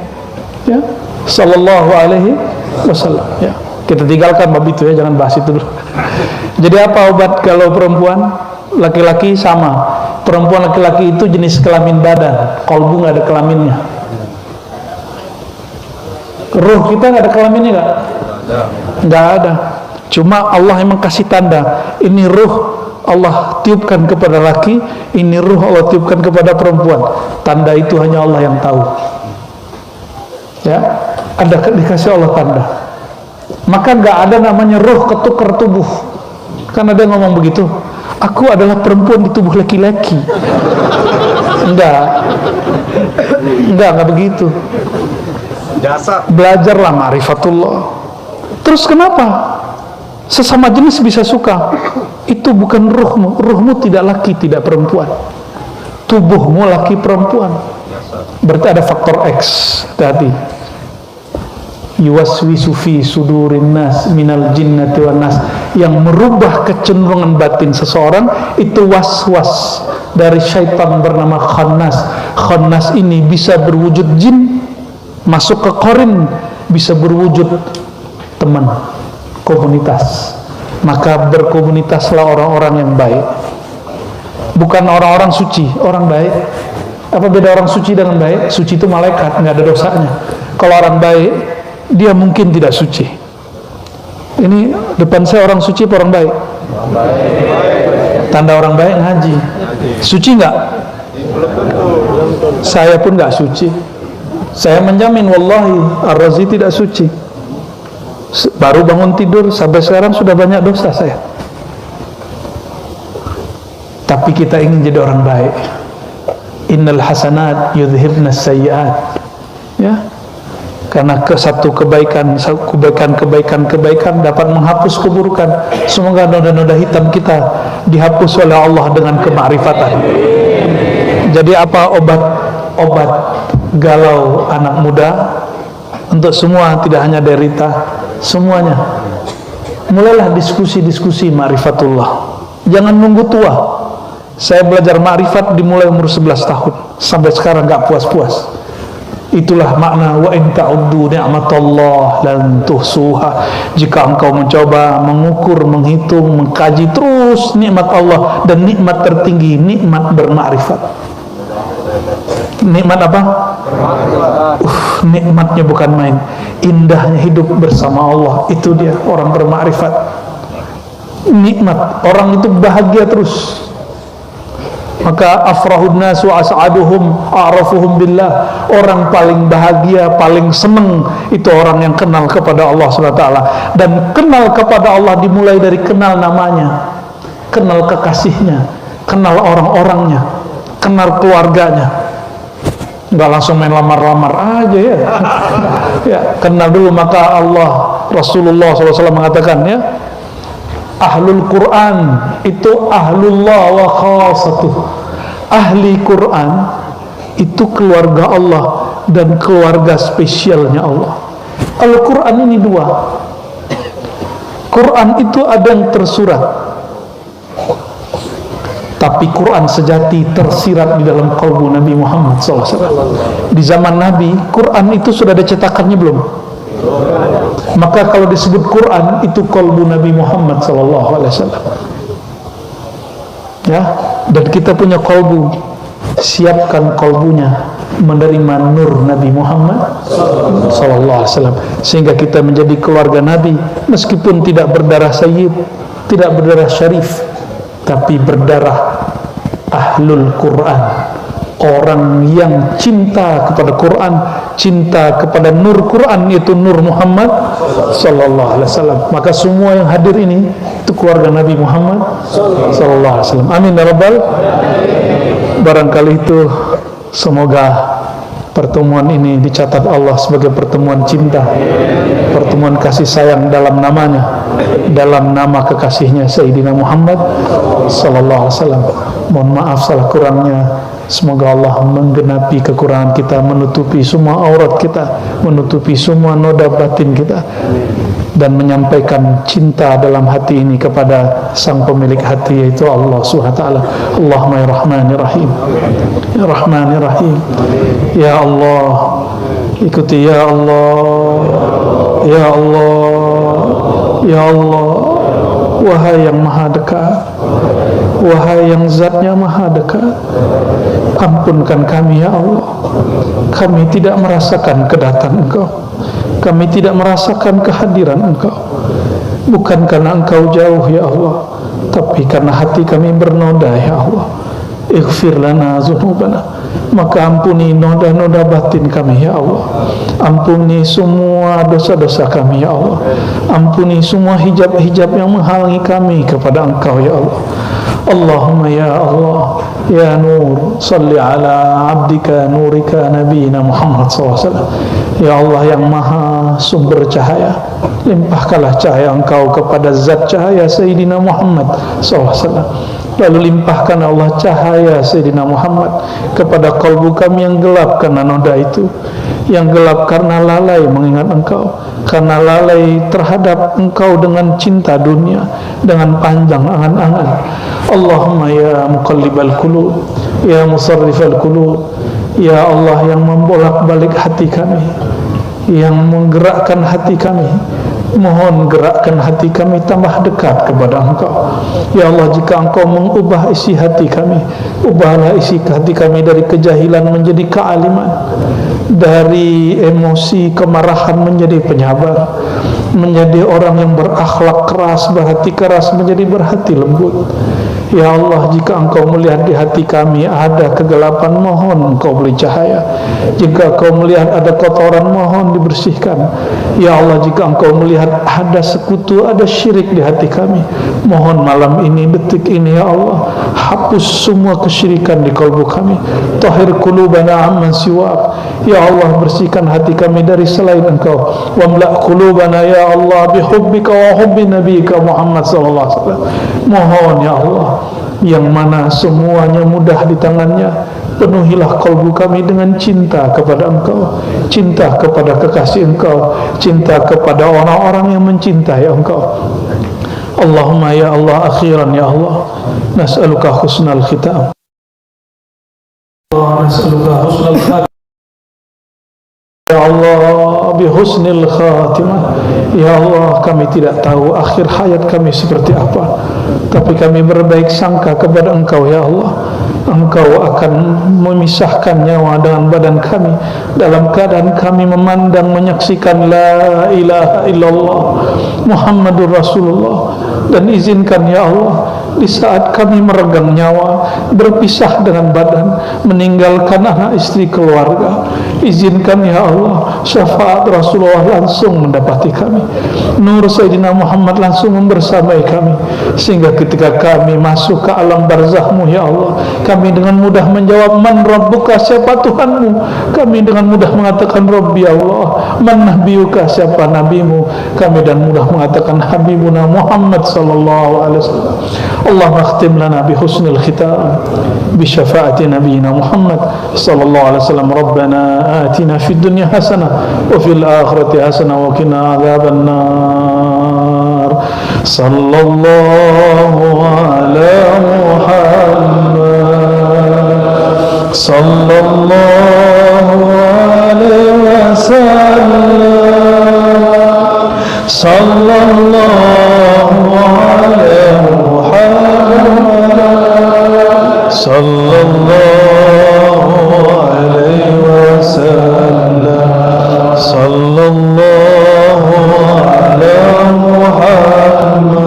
ya, sallallahu alaihi wasallam. Ya, kita tinggalkan bab itu ya, jangan bahas itu dulu. Jadi apa obat kalau perempuan? Laki-laki sama. Perempuan laki-laki itu jenis kelamin badan, kalbu nggak ada kelaminnya. Ruh kita nggak ada kelaminnya nggak? Nggak ada. Cuma Allah emang kasih tanda, ini ruh Allah tiupkan kepada laki, ini ruh Allah tiupkan kepada perempuan. Tanda itu hanya Allah yang tahu. Ya, ada dikasih Allah tanda. Maka nggak ada namanya ruh ketukar tubuh. Kan ada yang ngomong begitu, aku adalah perempuan di tubuh laki-laki. Enggak begitu. Jasad. Belajarlah ma'rifatullah. Terus kenapa sesama jenis bisa suka? Itu bukan ruhmu. Ruhmu tidak laki, tidak perempuan. Tubuhmu laki perempuan. Berarti ada faktor X tadi. Yuwaswisu fi sudurin nas minal jinnati wan nas, yang merubah kecenderungan batin seseorang itu was-was dari syaitan bernama Khannas. Khannas ini bisa berwujud jin, masuk ke korin, bisa berwujud teman, komunitas. Maka berkomunitaslah orang-orang yang baik, bukan orang-orang suci, orang baik. Apa beda orang suci dengan baik? Suci itu malaikat, nggak ada dosanya. Kalau orang baik, dia mungkin tidak suci. Ini depan saya orang suci apa orang baik? Tanda orang baik ngaji. Suci nggak? Saya pun nggak suci. Saya menjamin wallahi Ar-Razi tidak suci. Baru bangun tidur sampai sekarang sudah banyak dosa saya. Tapi kita ingin jadi orang baik. Innal hasanat yudhibnas sayyiat. Ya. Karena satu kebaikan dapat menghapus keburukan. Semoga noda-noda hitam kita dihapus oleh Allah dengan kemakrifatan. Jadi apa obat galau anak muda? Untuk semua, tidak hanya derita, semuanya. Mulailah diskusi-diskusi ma'rifatullah. Jangan nunggu tua. Saya belajar ma'rifat dimulai umur 11 tahun sampai sekarang gak puas-puas. Itulah makna wa in ta'uddu ni'matallah lan tuhsuha. Jika engkau mencoba mengukur, menghitung, mengkaji terus nikmat Allah, dan nikmat tertinggi nikmat bermakrifat. Nikmat apa? Nikmatnya bukan main. Indahnya hidup bersama Allah, itu dia orang bermakrifat. Nikmat, orang itu bahagia terus. Maka afrahun nas wa as'aduhum a'rafuhum billah. Orang paling bahagia, paling senang itu orang yang kenal kepada Allah SWT. Dan kenal kepada Allah dimulai dari kenal namanya, kenal kekasihnya, kenal orang-orangnya, kenal keluarganya. nggak langsung main lamar-lamar aja ya. Ya, kenal dulu. Maka Allah, Rasulullah SAW mengatakan ya, ahlul Quran itu ahlullah wa khasatuh. Ahli Quran itu keluarga Allah dan keluarga spesialnya Allah. Al-Quran ini dua. Quran itu ada yang tersurat, tapi Quran sejati tersirat di dalam kalbu Nabi Muhammad SAW. Di zaman Nabi, Quran itu sudah ada cetakannya belum? Maka kalau disebut Quran, itu kalbu Nabi Muhammad SAW. Ya, dan kita punya kalbu, siapkan kalbunya menerima nur Nabi Muhammad SAW, sehingga kita menjadi keluarga Nabi, meskipun tidak berdarah sayyid, tidak berdarah syarif, tapi berdarah ahlul Quran, orang yang cinta kepada Quran, cinta kepada nur Quran, yaitu nur Muhammad sallallahu alaihi wasallam. Maka semua yang hadir ini itu keluarga Nabi Muhammad sallallahu alaihi wasallam. Amin ya rabbal. Barangkali itu, semoga pertemuan ini dicatat Allah sebagai pertemuan cinta, pertemuan kasih sayang dalam namanya, dalam nama kekasihnya Sayyidina Muhammad sallallahu alaihi wasallam. Mohon maaf salah kurangnya. Semoga Allah menggenapi kekurangan kita, menutupi semua aurat kita, menutupi semua noda batin kita, dan menyampaikan cinta dalam hati ini kepada sang pemilik hati, yaitu Allah Subhanahu wa taala. Allahumma ya Rahmanir Rahim, ya Rahmanir Rahim, ya Allah, ikuti ya Allah, ya Allah, ya Allah. Wahai yang maha dekat, wahai yang zatnya maha dekat, ampunkan kami ya Allah. Kami tidak merasakan kedatangan Engkau, kami tidak merasakan kehadiran Engkau, bukan karena Engkau jauh ya Allah, tapi karena hati kami bernoda ya Allah. Ighfir lana dzunubana, maka ampuni noda-noda batin kami ya Allah. Ampuni semua dosa-dosa kami ya Allah. Ampuni semua hijab-hijab yang menghalangi kami kepada Engkau ya Allah. Allahumma ya Allah, ya Nur, salli ala abdika nurika nabiyina Muhammad SAW. Ya Allah yang maha sumber cahaya, limpahkanlah cahaya Engkau kepada zat cahaya Sayyidina Muhammad SAW. Lalu limpahkan Allah cahaya Sayyidina Muhammad kepada kalbu kami yang gelap karena noda itu, yang gelap karena lalai mengingat Engkau, karena lalai terhadap Engkau dengan cinta dunia, dengan panjang angan-angan. Allahumma ya muqallibal qulub, ya musarrifal qulub, ya Allah yang membolak-balik hati kami, yang menggerakkan hati kami, mohon gerakkan hati kami tambah dekat kepada Engkau. Ya Allah, jika Engkau mengubah isi hati kami, ubahlah isi hati kami dari kejahilan menjadi kealiman, dari emosi kemarahan menjadi penyabar, menjadi orang yang berakhlak keras, berhati keras menjadi berhati lembut. Ya Allah, jika Engkau melihat di hati kami ada kegelapan, mohon Engkau beri cahaya. Jika Engkau melihat ada kotoran, mohon dibersihkan. Ya Allah, jika Engkau melihat ada sekutu, ada syirik di hati kami, mohon malam ini, detik ini ya Allah, hapus semua kesyirikan di kalbu kami. Tahhir qulubana amman siwak. Ya Allah, bersihkan hati kami dari selain Engkau. Wamla' qulubana ya Allah bihubbika wa hubbi nabiyika Muhammad sallallahu alaihi wasallam. Mohon ya Allah, yang mana semuanya mudah di tangannya, penuhilah kalbu kami dengan cinta kepada Engkau, cinta kepada kekasih Engkau, cinta kepada orang-orang yang mencintai Engkau. Allahumma ya Allah, akhiran ya Allah, nas'aluka husnal khitam, nas'aluka husnal khitam ya Allah, bihusnil khatimah. Ya Allah, kami tidak tahu akhir hayat kami seperti apa, tapi kami berbaik sangka kepada Engkau ya Allah. Engkau akan memisahkan nyawa dengan badan kami dalam keadaan kami memandang, menyaksikan la ilaha illallah Muhammadur Rasulullah. Dan izinkan ya Allah, di saat kami meregang nyawa, berpisah dengan badan, meninggalkan anak istri keluarga, izinkan ya Allah syafaat Rasulullah langsung mendapati kami, nur Sayyidina Muhammad langsung membersamai kami, sehingga ketika kami masuk ke alam barzahmu ya Allah, kami dengan mudah menjawab man rabbuka, siapa Tuhanmu, kami dengan mudah mengatakan Rabbi Allah. Man nabiyuka, siapa nabimu, kami dan mudah mengatakan Habibuna Muhammad sallallahu alaihi wasallam. Allah akhtim lana bi husnil khitam bi syafaati nabiyina Muhammad sallallahu alaihi wasallam. Rabbana atina fid dunya hasanah wa fil akhirati hasanah wa qina adzaban nar. Sallallahu ala Muhammad sallallahu alaihi wasallam. Sallallahu alaihi Muhammad sallallahu alaihi wasallam. Sallallahu alaihi Muhammad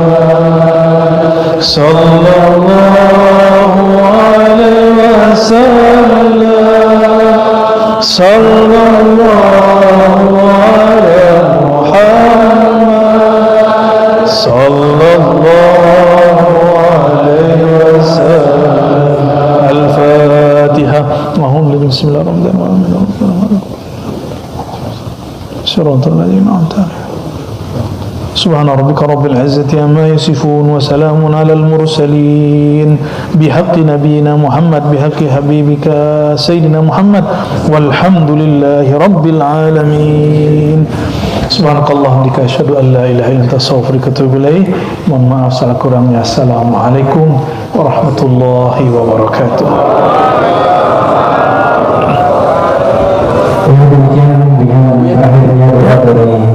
sallallahu alaihi wasallam. Sallallahu alaihi Muhammad sallallahu alaihi wasallam. Al-Fatiha. Bismillahirrahmanirrahim. Shiratal ladzina an'amta 'alaihim. Subhana rabbika rabbil izzati amma yasifun wa salamun alal mursalin bihaqqi nabiyyina Muhammad bihaqqi habibika sayyidina Muhammad walhamdulillahi rabbil alamin. Subhanakallah bika asyhadu an la ilaha illa anta astaghfiruka wa atubu ilaik. Mohon maaf salah kurangnya. Assalamualaikum warahmatullahi wabarakatuh. Demikian dengan akhirnya doa dari